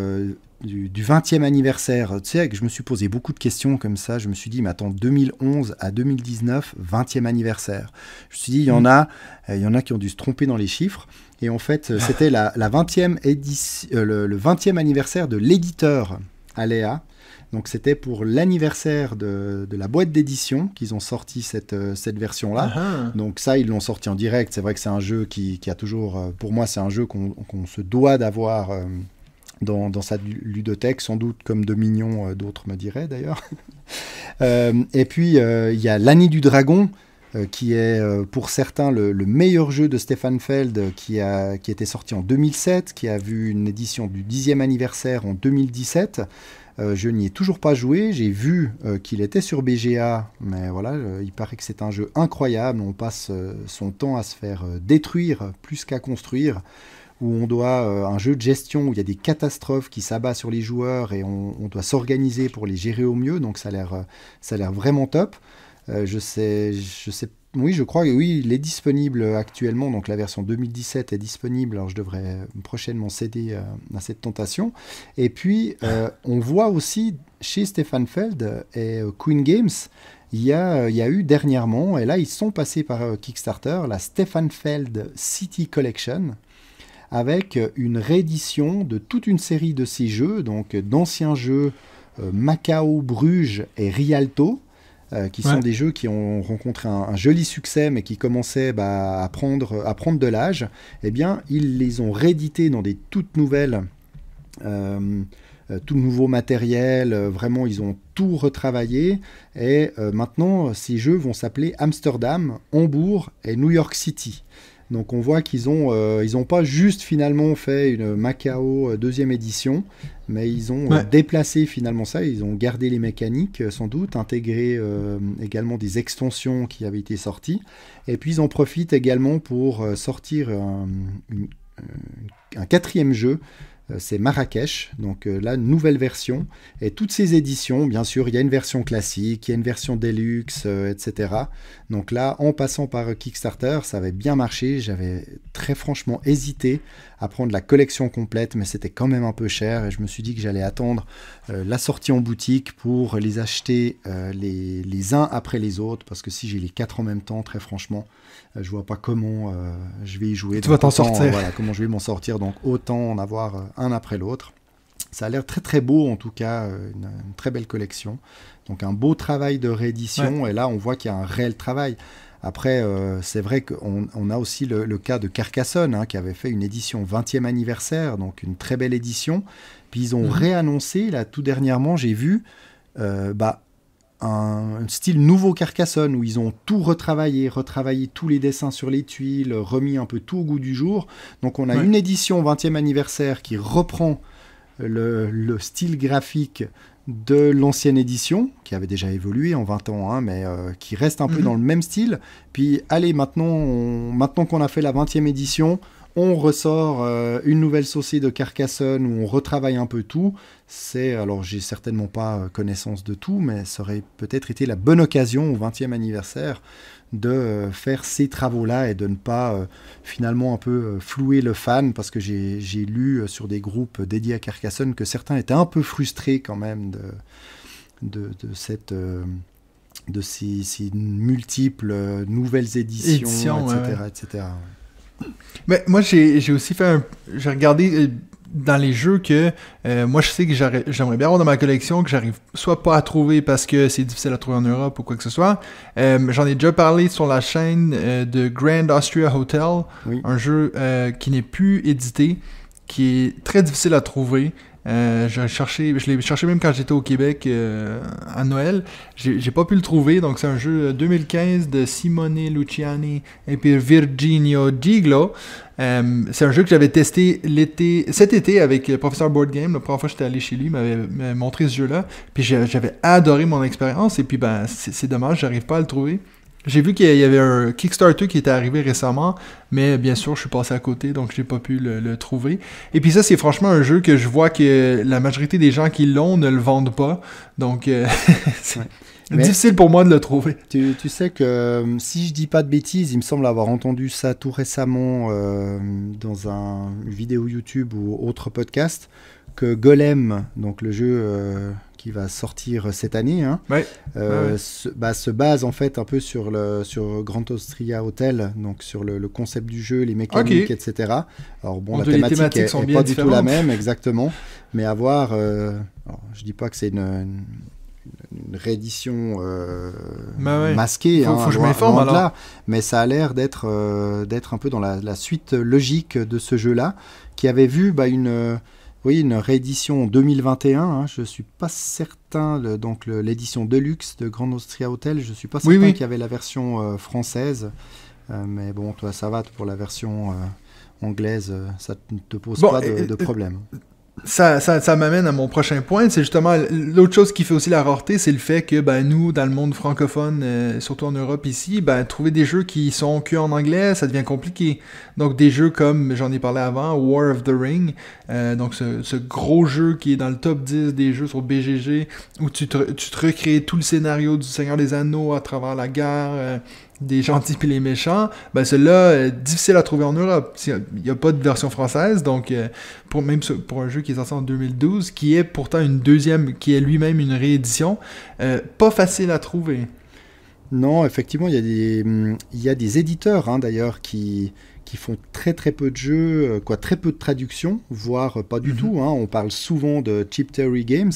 du 20e anniversaire. Tu sais, que je me suis posé beaucoup de questions comme ça. Je me suis dit, mais attends, 2011 à 2019, 20e anniversaire. Je me suis dit, il y en a qui ont dû se tromper dans les chiffres. Et en fait, c'était la 20e le 20e anniversaire de l'éditeur Alea. Donc c'était pour l'anniversaire de la boîte d'édition qu'ils ont sorti cette version-là. Uh-huh. Donc ça, ils l'ont sorti en direct. C'est vrai que c'est un jeu qui a toujours... pour moi, c'est un jeu qu'on se doit d'avoir dans sa ludothèque, sans doute comme Dominion, d'autres me diraient d'ailleurs. Et puis, il y a L'Année du Dragon, qui est pour certains le meilleur jeu de Stefan Feld, qui était sorti en 2007, qui a vu une édition du 10e anniversaire en 2017. Je n'y ai toujours pas joué, j'ai vu qu'il était sur BGA, mais voilà, il paraît que c'est un jeu incroyable, on passe son temps à se faire détruire plus qu'à construire, où on doit, un jeu de gestion où il y a des catastrophes qui s'abattent sur les joueurs et on doit s'organiser pour les gérer au mieux, donc ça a l'air vraiment top. Je sais, oui, je crois que oui, il est disponible actuellement, donc la version 2017 est disponible, alors je devrais prochainement céder à cette tentation. Et puis, on voit aussi chez Stefan Feld et Queen Games, il y a eu dernièrement, et là ils sont passés par Kickstarter, la Stefan Feld City Collection, avec une réédition de toute une série de ces jeux, donc d'anciens jeux Macao, Bruges et Rialto, qui sont des jeux qui ont rencontré un joli succès, mais qui commençaient à prendre de l'âge. Eh bien, ils les ont réédités dans des toutes nouvelles, tout nouveau matériel. Vraiment, ils ont tout retravaillé. Et maintenant, ces jeux vont s'appeler Amsterdam, Hambourg et New York City. Donc on voit qu'ils ont pas juste finalement fait une Macao deuxième édition, mais ils ont déplacé finalement ça, ils ont gardé les mécaniques sans doute, intégré également des extensions qui avaient été sorties, et puis ils en profitent également pour sortir un quatrième jeu, c'est Marrakech, donc la nouvelle version, et toutes ces éditions, bien sûr, il y a une version classique, il y a une version Deluxe, etc. Donc là, en passant par Kickstarter, ça avait bien marché, j'avais très franchement hésité à prendre la collection complète, mais c'était quand même un peu cher, et je me suis dit que j'allais attendre la sortie en boutique pour les acheter les uns après les autres, parce que si j'ai les 4 en même temps, très franchement, je vois pas comment je vais y jouer. Tu vas t'en sortir. Voilà, comment je vais m'en sortir, donc autant en avoir un après l'autre. Ça a l'air très très beau, en tout cas, une très belle collection. Donc un beau travail de réédition, et là on voit qu'il y a un réel travail. Après, c'est vrai qu'on a aussi le cas de Carcassonne, qui avait fait une édition 20e anniversaire, donc une très belle édition. Puis ils ont réannoncé, là tout dernièrement, j'ai vu, un style nouveau Carcassonne, où ils ont tout retravaillé tous les dessins sur les tuiles, remis un peu tout au goût du jour. Donc on a une édition 20e anniversaire qui reprend le style graphique de l'ancienne édition, qui avait déjà évolué en 20 ans, mais qui reste un peu dans le même style. Puis allez, maintenant qu'on a fait la 20e édition, on ressort une nouvelle saucée de Carcassonne où on retravaille un peu tout. Alors j'ai certainement pas connaissance de tout, mais ça aurait peut-être été la bonne occasion au 20e anniversaire de faire ces travaux-là et de ne pas finalement un peu flouer le fan, parce que j'ai lu sur des groupes dédiés à Carcassonne que certains étaient un peu frustrés quand même de ces multiples nouvelles éditions, etc. Mais moi, j'ai aussi j'ai regardé dans les jeux que moi, je sais que j'aimerais bien avoir dans ma collection, que j'arrive soit pas à trouver parce que c'est difficile à trouver en Europe ou quoi que ce soit. J'en ai déjà parlé sur la chaîne de Grand Austria Hotel, un jeu qui n'est plus édité, qui est très difficile à trouver. Je l'ai cherché même quand j'étais au Québec à Noël. J'ai pas pu le trouver, donc c'est un jeu 2015 de Simone Luciani et puis Virginio Giglo. C'est un jeu que j'avais testé cet été avec le professeur Board Game. La première fois que j'étais allé chez lui, il m'avait montré ce jeu-là. Puis j'avais adoré mon expérience, et puis c'est dommage, j'arrive pas à le trouver. J'ai vu qu'il y avait un Kickstarter qui était arrivé récemment, mais bien sûr, je suis passé à côté, donc j'ai pas pu le trouver. Et puis ça, c'est franchement un jeu que je vois que la majorité des gens qui l'ont ne le vendent pas, donc c'est difficile pour moi de le trouver. Tu sais que, si je dis pas de bêtises, il me semble avoir entendu ça tout récemment dans une vidéo YouTube ou autre podcast, que Golem, donc le jeu qui va sortir cette année, se base en fait un peu sur Grand Austria Hotel, donc sur le concept du jeu, les mécaniques, etc. Alors bon, la thématique est pas du tout la même, exactement, mais à voir, je dis pas que c'est une réédition masquée, faut que je m'informe alors. Là, mais ça a l'air d'être un peu dans la suite logique de ce jeu-là, qui avait vu Oui, une réédition 2021. Hein, je suis pas certain. L'édition Deluxe de Grand Austria Hotel, je suis pas certain qu'il y avait la version française. Mais bon, toi, ça va pour la version anglaise, ça ne te pose pas de problème. Ça m'amène à mon prochain point. C'est justement l'autre chose qui fait aussi la rareté, c'est le fait que nous, dans le monde francophone, surtout en Europe ici, trouver des jeux qui sont que en anglais, ça devient compliqué. Donc des jeux comme, j'en ai parlé avant, War of the Ring, donc ce gros jeu qui est dans le top 10 des jeux sur BGG, où tu te recrées tout le scénario du Seigneur des Anneaux à travers la guerre, des gentils puis les méchants, celui-là, difficile à trouver en Europe. Il n'y a pas de version française, donc même pour un jeu qui est sorti en 2012, qui est pourtant une deuxième, qui est lui-même une réédition, pas facile à trouver. Non, effectivement, il y a des éditeurs, d'ailleurs, qui font très très peu de jeux, très peu de traductions, voire pas du tout. On parle souvent de Cheap Theory Games.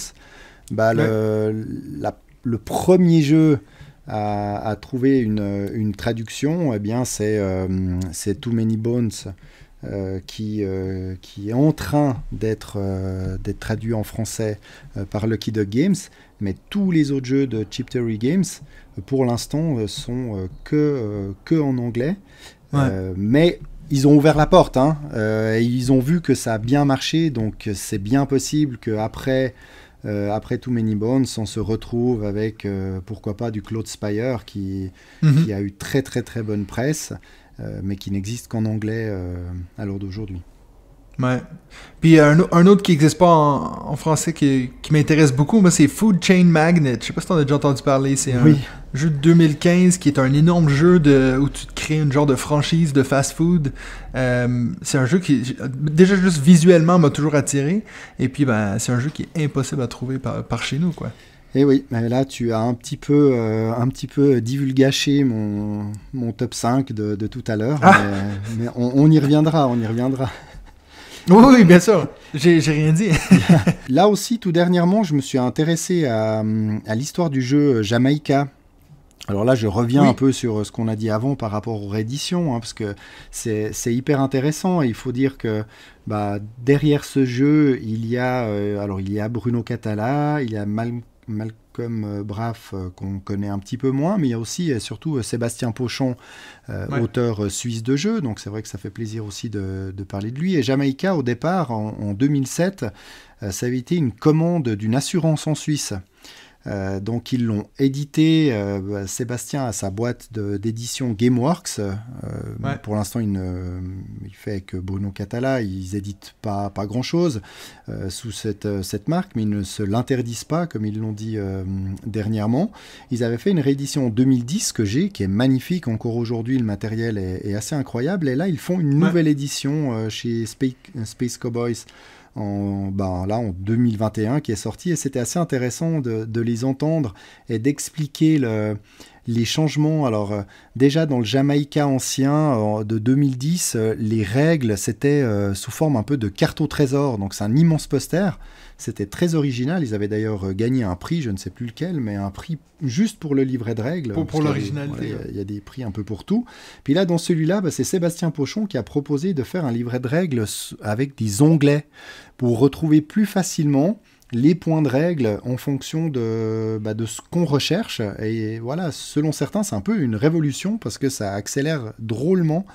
Le premier jeu à trouver une traduction, c'est Too Many Bones, qui est en train d'être traduit en français par Lucky Duck Games, mais tous les autres jeux de Cheap Theory Games, pour l'instant, sont que en anglais. Mais ils ont ouvert la porte, et ils ont vu que ça a bien marché, donc c'est bien possible qu'après Too Many Bones, on se retrouve avec, pourquoi pas, du Claude Spire qui a eu très très très bonne presse, mais qui n'existe qu'en anglais à l'heure d'aujourd'hui. Ouais. Puis un autre qui n'existe pas en français qui m'intéresse beaucoup, moi, c'est Food Chain Magnet. Je sais pas si tu en as déjà entendu parler. C'est un jeu de 2015 qui est un énorme jeu où tu te crées une genre de franchise de fast-food. C'est un jeu qui, déjà juste visuellement, m'a toujours attiré. Et puis, c'est un jeu qui est impossible à trouver par chez nous, quoi. Et oui, mais là, tu as un petit peu divulgaché mon top 5 de tout à l'heure. Mais on y reviendra, Oui, bien sûr. J'ai rien dit. Là aussi, tout dernièrement, je me suis intéressé à l'histoire du jeu Jamaïca. Alors là, je reviens un peu sur ce qu'on a dit avant par rapport aux rééditions, parce que c'est hyper intéressant. Et il faut dire que derrière ce jeu, il y a Bruno Catala, il y a Malcolm Braff, qu'on connaît un petit peu moins, mais il y a aussi et surtout Sébastien Pochon, auteur suisse de jeux, donc c'est vrai que ça fait plaisir aussi de parler de lui. Et Jamaïca, au départ, en 2007, ça avait été une commande d'une assurance en Suisse. Donc ils l'ont édité, Sébastien a sa boîte d'édition Gameworks, pour l'instant il fait avec Bruno Catala, ils n'éditent pas grand chose sous cette marque, mais ils ne se l'interdisent pas comme ils l'ont dit dernièrement. Ils avaient fait une réédition en 2010 qui est magnifique, encore aujourd'hui le matériel est assez incroyable, et là ils font une nouvelle édition chez Space Cowboys en 2021 qui est sorti, et c'était assez intéressant de les entendre et d'expliquer les changements. Alors déjà dans le Jamaïca ancien de 2010, les règles c'était sous forme un peu de carte au trésor, donc c'est un immense poster, c'était très original. Ils avaient d'ailleurs gagné un prix, je ne sais plus lequel, mais un prix juste pour le livret de règles, pour l'originalité. Il y a des prix un peu pour tout. Puis là dans celui-là, c'est Sébastien Pochon qui a proposé de faire un livret de règles avec des onglets pour retrouver plus facilement les points de règle en fonction de ce qu'on recherche. Et voilà, selon certains, c'est un peu une révolution parce que ça accélère drôlement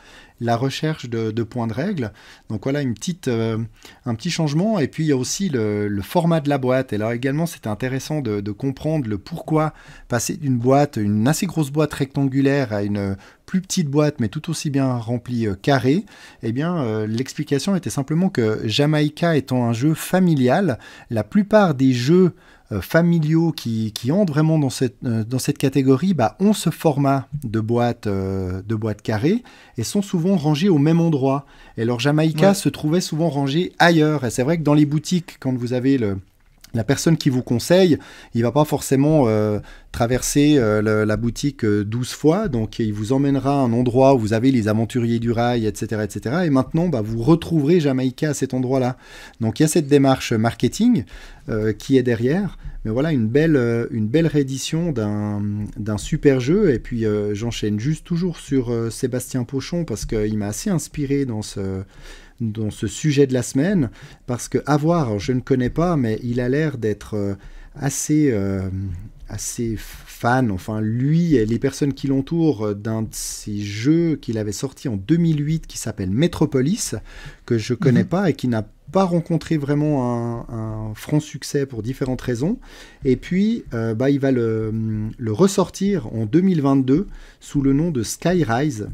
la recherche de points de règle. Donc voilà, un petit changement. Et puis il y a aussi le format de la boîte. Et là également, c'était intéressant de comprendre le pourquoi passer d'une boîte, une assez grosse boîte rectangulaire, à une plus petite boîte, mais tout aussi bien remplie carrée. Eh bien, l'explication était simplement que Jamaïca étant un jeu familial, la plupart des jeux familiaux qui entrent vraiment dans cette catégorie ont ce format de boîte carrée et sont souvent rangés au même endroit. Et alors Jamaïca se trouvait souvent rangé ailleurs. Et c'est vrai que dans les boutiques, quand vous avez la personne qui vous conseille, il ne va pas forcément traverser la boutique 12 fois, donc il vous emmènera à un endroit où vous avez les aventuriers du rail, etc. etc. Et maintenant, vous retrouverez Jamaïca à cet endroit-là. Donc il y a cette démarche marketing qui est derrière. Mais voilà, une belle réédition d'un super jeu. Et puis j'enchaîne juste toujours sur Sébastien Pochon, parce qu'il m'a assez inspiré dans dans ce sujet de la semaine, parce que à voir, alors je ne connais pas, mais il a l'air d'être assez fan, enfin lui et les personnes qui l'entourent, d'un de ces jeux qu'il avait sorti en 2008 qui s'appelle Metropolis, que je connais pas et qui n'a pas rencontré vraiment un franc succès pour différentes raisons. Et puis, il va le ressortir en 2022 sous le nom de Skyrise.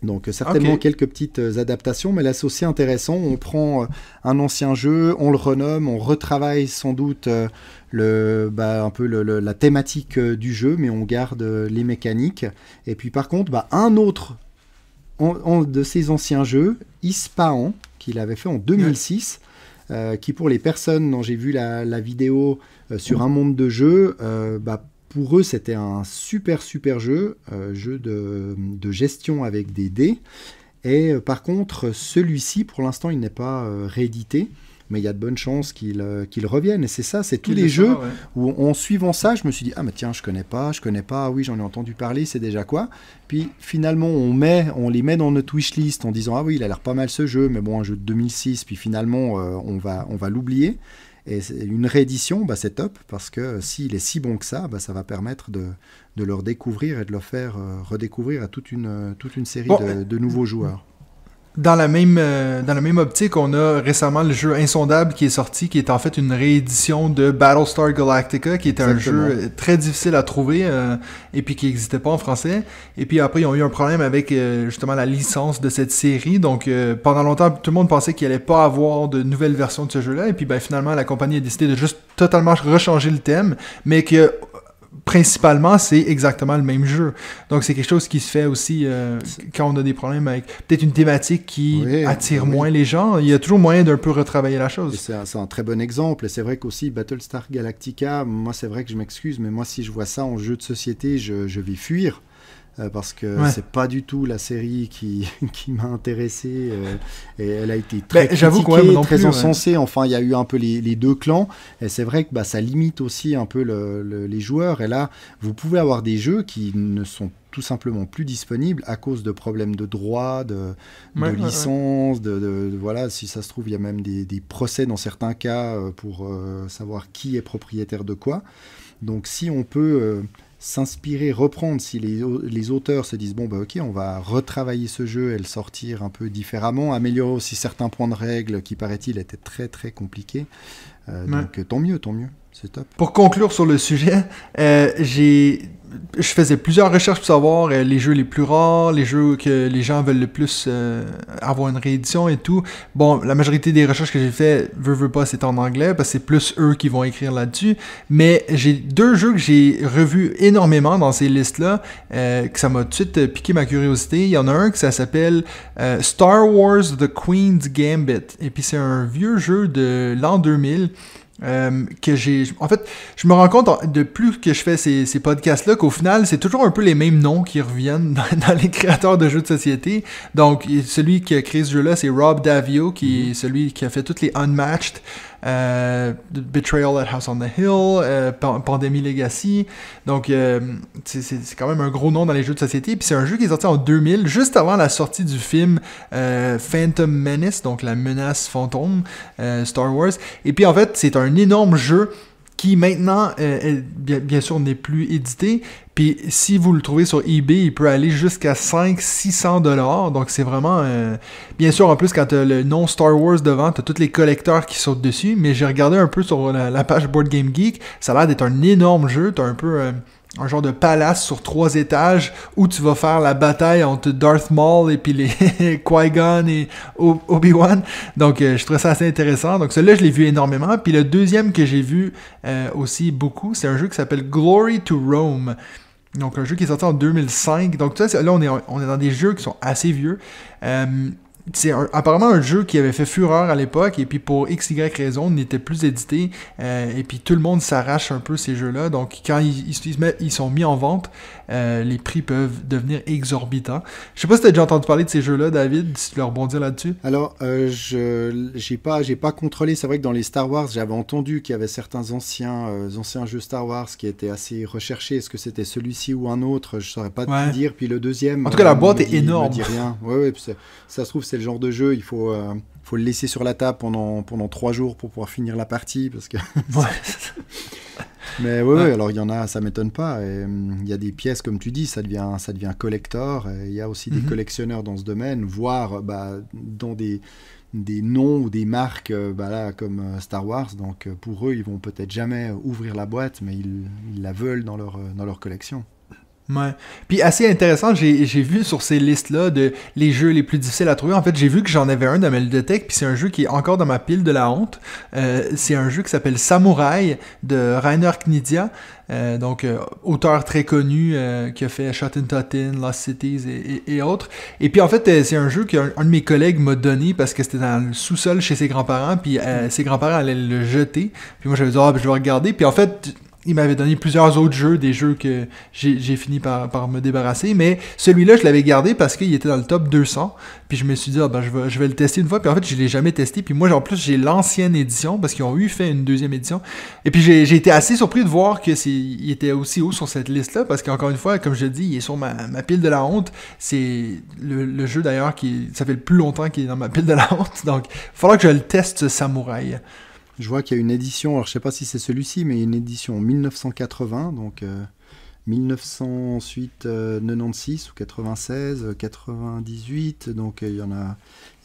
Donc certainement quelques petites adaptations, mais là c'est aussi intéressant. On prend un ancien jeu, on le renomme, on retravaille sans doute un peu la thématique du jeu, mais on garde les mécaniques. Et puis par contre, un autre de ces anciens jeux, Ispahan, qu'il avait fait en 2006, qui pour les personnes dont j'ai vu la vidéo sur un monde de jeu, pour eux, c'était un super jeu, jeu de gestion avec des dés. Et par contre, celui-ci, pour l'instant, il n'est pas réédité, mais il y a de bonnes chances qu'il revienne. Et c'est ça, c'est tous les jeux où, en suivant ça, je me suis dit, ah mais tiens, je connais pas, oui, j'en ai entendu parler, c'est déjà quoi. Puis finalement, on les met dans notre wishlist en disant, ah oui, il a l'air pas mal ce jeu, mais bon, un jeu de 2006, puis finalement, on va l'oublier. Et une réédition, c'est top, parce que s'il est si bon que ça, ça va permettre de le redécouvrir et de le faire redécouvrir à toute une série de nouveaux joueurs. Dans la même optique, on a récemment le jeu Insondable qui est sorti, qui est en fait une réédition de Battlestar Galactica, qui était un jeu très difficile à trouver et puis qui n'existait pas en français. Et puis après, ils ont eu un problème avec justement la licence de cette série. Donc pendant longtemps, tout le monde pensait qu'il allait pas avoir de nouvelles versions de ce jeu-là. Et puis finalement, la compagnie a décidé de juste totalement rechanger le thème, mais que principalement, c'est exactement le même jeu. Donc, c'est quelque chose qui se fait aussi quand on a des problèmes avec peut-être une thématique qui attire moins les gens. Il y a toujours moyen d'un peu retravailler la chose. C'est un très bon exemple. Et c'est vrai qu'aussi, Battlestar Galactica, moi, c'est vrai que je m'excuse, mais moi, si je vois ça en jeu de société, je vais fuir. Parce que c'est pas du tout la série qui m'a intéressé et elle a été très critiquée, très encensée. Enfin, il y a eu un peu les deux clans et c'est vrai que ça limite aussi un peu les joueurs. Et là, vous pouvez avoir des jeux qui ne sont tout simplement plus disponibles à cause de problèmes de droits, de licence, voilà, si ça se trouve, il y a même des procès dans certains cas pour savoir qui est propriétaire de quoi. Donc, si on peut s'inspirer, reprendre, si les auteurs se disent ok, on va retravailler ce jeu et le sortir un peu différemment, améliorer aussi certains points de règle qui, paraît-il, étaient très très compliqués. Donc tant mieux, c'est top. Pour conclure sur le sujet, je faisais plusieurs recherches pour savoir les jeux les plus rares, les jeux que les gens veulent le plus avoir une réédition et tout. Bon, la majorité des recherches que j'ai fait, veux pas, c'est en anglais, parce que c'est plus eux qui vont écrire là-dessus. Mais j'ai deux jeux que j'ai revus énormément dans ces listes-là, que ça m'a tout de suite piqué ma curiosité. Il y en a un que ça s'appelle Star Wars The Queen's Gambit. Et puis c'est un vieux jeu de l'an 2000. Que j'ai... En fait, je me rends compte de plus que je fais ces podcasts-là qu'au final, c'est toujours un peu les mêmes noms qui reviennent dans les créateurs de jeux de société. Donc, celui qui a créé ce jeu-là, c'est Rob Daviau, qui est celui qui a fait toutes les Unmatched, Betrayal at House on the Hill, Pandemic Legacy. Donc, c'est quand même un gros nom dans les jeux de société. Puis c'est un jeu qui est sorti en 2000, juste avant la sortie du film Phantom Menace, donc la menace fantôme, Star Wars. Et puis en fait, c'est un énorme jeu qui maintenant, bien sûr, n'est plus édité. Puis si vous le trouvez sur eBay, il peut aller jusqu'à 500-600$. Donc c'est vraiment... bien sûr, en plus, quand tu as le nom Star Wars devant, tu as tous les collecteurs qui sautent dessus. Mais j'ai regardé un peu sur la page Board Game Geek. Ça a l'air d'être un énorme jeu. Tu as un peu... un genre de palace sur 3 étages où tu vas faire la bataille entre Darth Maul et puis les Qui-Gon et Obi-Wan. Donc, je trouve ça assez intéressant. Donc, celui-là, je l'ai vu énormément. Puis le deuxième que j'ai vu aussi beaucoup, c'est un jeu qui s'appelle Glory to Rome. Donc, un jeu qui est sorti en 2005. Donc, là, on est dans des jeux qui sont assez vieux. C'est apparemment un jeu qui avait fait fureur à l'époque et puis pour XY raison n'était plus édité et puis tout le monde s'arrache un peu ces jeux-là. Donc quand ils sont mis en vente, les prix peuvent devenir exorbitants. Je sais pas si tu as déjà entendu parler de ces jeux-là, David, si tu veux rebondir là-dessus. Alors, j'ai pas contrôlé. C'est vrai que dans les Star Wars, j'avais entendu qu'il y avait certains anciens jeux Star Wars qui étaient assez recherchés. Est-ce que c'était celui-ci ou un autre? Je saurais pas te dire. Puis le deuxième... En tout cas, la boîte est énorme. Me dit rien. Ouais, puis ça se trouve, c'est le genre de jeu, il faut faut le laisser sur la table pendant 3 jours pour pouvoir finir la partie. Parce que Mais ouais, alors il y en a, ça m'étonne pas. Il y a des pièces, comme tu dis, ça devient collector. Il y a aussi des collectionneurs dans ce domaine, voire dans des noms ou des marques là, comme Star Wars. Donc pour eux, ils vont peut-être jamais ouvrir la boîte, mais ils la veulent dans leur collection. Ouais. Puis assez intéressant, j'ai vu sur ces listes-là de les jeux les plus difficiles à trouver. En fait, j'ai vu que j'en avais un dans ma ludothèque, puis c'est un jeu qui est encore dans ma pile de la honte. C'est un jeu qui s'appelle Samurai de Rainer Knizia, auteur très connu qui a fait Shot in Totten, Lost Cities et autres. Et puis en fait, c'est un jeu qu'un de mes collègues m'a donné parce que c'était dans le sous-sol chez ses grands-parents, puis ses grands-parents allaient le jeter. Puis moi j'avais dit je vais regarder. Puis en fait, il m'avait donné plusieurs autres jeux, des jeux que j'ai fini par me débarrasser, mais celui-là, je l'avais gardé parce qu'il était dans le top 200, puis je me suis dit, je vais le tester une fois, puis en fait, je l'ai jamais testé, puis moi, en plus, j'ai l'ancienne édition, parce qu'ils ont fait une deuxième édition, et puis j'ai été assez surpris de voir qu'il était aussi haut sur cette liste-là, parce qu'encore une fois, comme je dis, il est sur ma pile de la honte, c'est le jeu d'ailleurs, ça fait le plus longtemps qu'il est dans ma pile de la honte, donc il va falloir que je le teste, ce Samouraï. Je vois qu'il y a une édition, alors je sais pas si c'est celui-ci, mais une édition 1980, donc 1900, ensuite 96 ou 96, 98, donc il y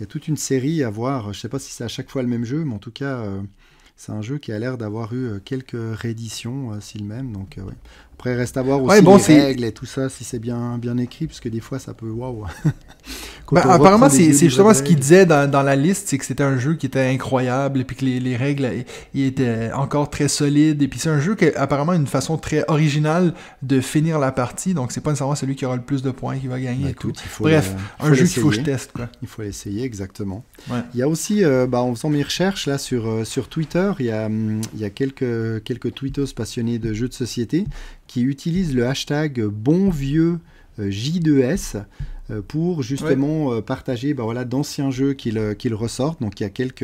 a toute une série à voir. Je sais pas si c'est à chaque fois le même jeu, mais en tout cas, c'est un jeu qui a l'air d'avoir eu quelques rééditions, si le même, donc ouais. Après, il reste à voir aussi les règles et tout ça, si c'est bien écrit, parce que des fois, ça peut... Waouh. Apparemment, c'est justement ce qu'il disait dans la liste, c'est que c'était un jeu qui était incroyable, et puis que les règles ils étaient encore très solides, et puis c'est un jeu qui a apparemment une façon très originale de finir la partie, donc c'est pas nécessairement celui qui aura le plus de points qui va gagner. Bref, un jeu qu'il faut que je teste, quoi. Il faut l'essayer, exactement. Ouais. Il y a aussi, en faisant mes recherches là sur Twitter, il y a quelques tweetos passionnés de jeux de société qui utilisent le hashtag bon vieux J2S pour justement partager d'anciens jeux qu'ils ressortent. Donc il y a quelques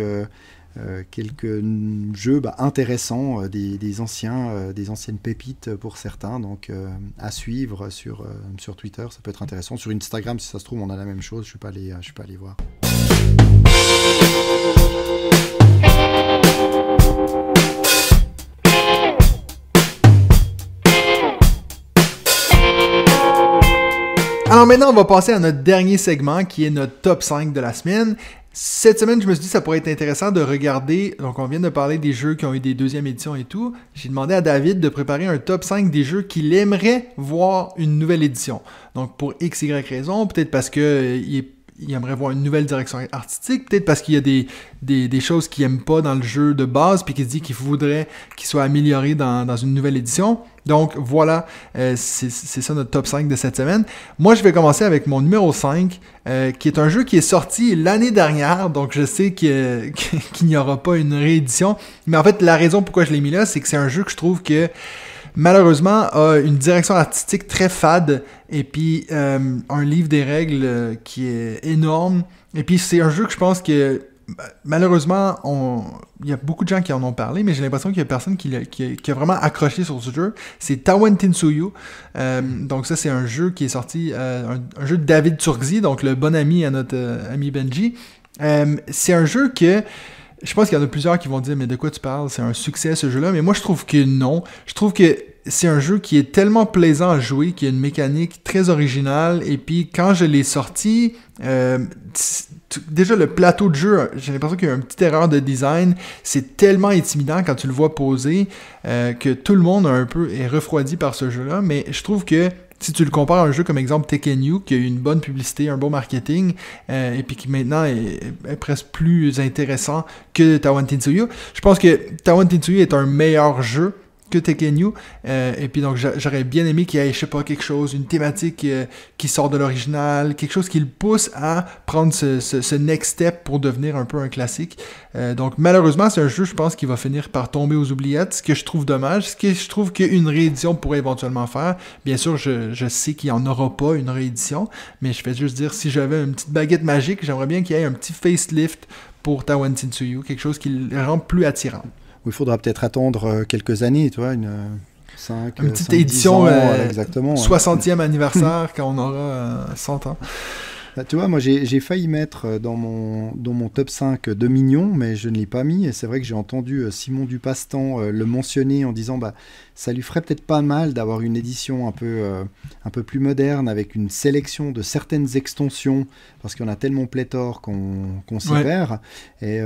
jeux intéressants, des anciennes pépites pour certains, donc à suivre sur Twitter, ça peut être intéressant. Sur Instagram, si ça se trouve, on a la même chose, je suis pas allé voir. Alors maintenant, on va passer à notre dernier segment qui est notre top 5 de la semaine. Cette semaine, je me suis dit que ça pourrait être intéressant de regarder, donc on vient de parler des jeux qui ont eu des deuxièmes éditions et tout. J'ai demandé à David de préparer un top 5 des jeux qu'il aimerait voir une nouvelle édition. Donc pour X, Y raison, peut-être parce que il aimerait voir une nouvelle direction artistique, peut-être parce qu'il y a des choses qu'il n'aime pas dans le jeu de base, puis qu'il se dit qu'il voudrait qu'il soit amélioré dans une nouvelle édition. Donc voilà, c'est ça notre top 5 de cette semaine. Moi, je vais commencer avec mon numéro 5, qui est un jeu qui est sorti l'année dernière, donc je sais qu'il n'y aura pas une réédition. Mais en fait, la raison pourquoi je l'ai mis là, c'est que c'est un jeu que je trouve que malheureusement a une direction artistique très fade, et puis un livre des règles qui est énorme. Et puis c'est un jeu que je pense que malheureusement, il y a beaucoup de gens qui en ont parlé, mais j'ai l'impression qu'il y a personne qui a vraiment accroché sur ce jeu. C'est Tawen Tinsuyu. Donc ça, c'est un jeu qui est sorti, un jeu de David Turkzy, donc le bon ami à notre ami Benji. C'est un jeu que je pense qu'il y en a plusieurs qui vont dire « Mais de quoi tu parles? C'est un succès, ce jeu-là. » Mais moi, je trouve que non. Je trouve que c'est un jeu qui est tellement plaisant à jouer, qui a une mécanique très originale. Et puis, quand je l'ai sorti, déjà, le plateau de jeu, j'ai l'impression qu'il y a une petite erreur de design. C'est tellement intimidant quand tu le vois poser que tout le monde est refroidi par ce jeu-là. Mais je trouve que si tu le compares à un jeu comme exemple Tekken You, qui a eu une bonne publicité, un bon marketing, et puis qui maintenant est presque plus intéressant que Tawen Tinsuyu, je pense que Tawen Tinsuyu est un meilleur jeu que Tekken You, et puis donc j'aurais bien aimé qu'il y ait, je sais pas, quelque chose, une thématique qui sort de l'original, quelque chose qui le pousse à prendre ce next step pour devenir un peu un classique. Donc malheureusement, c'est un jeu, je pense, qui va finir par tomber aux oubliettes, ce que je trouve dommage, ce que je trouve qu'une réédition pourrait éventuellement faire. Bien sûr, je sais qu'il n'y en aura pas une réédition, mais je vais juste dire, si j'avais une petite baguette magique, j'aimerais bien qu'il y ait un petit facelift pour Tawen Tinsuyu, quelque chose qui le rend plus attirant. Il faudra peut-être attendre quelques années, tu vois, une petite édition exactement, 60e anniversaire quand on aura 100 ans. Bah, tu vois, moi j'ai failli mettre dans mon top 5 de Mignon, mais je ne l'ai pas mis. Et c'est vrai que j'ai entendu Simon Dupastan le mentionner en disant bah, ça lui ferait peut-être pas mal d'avoir une édition un peu plus moderne avec une sélection de certaines extensions, parce qu'il y en a tellement pléthore qu'on s'y perd. Et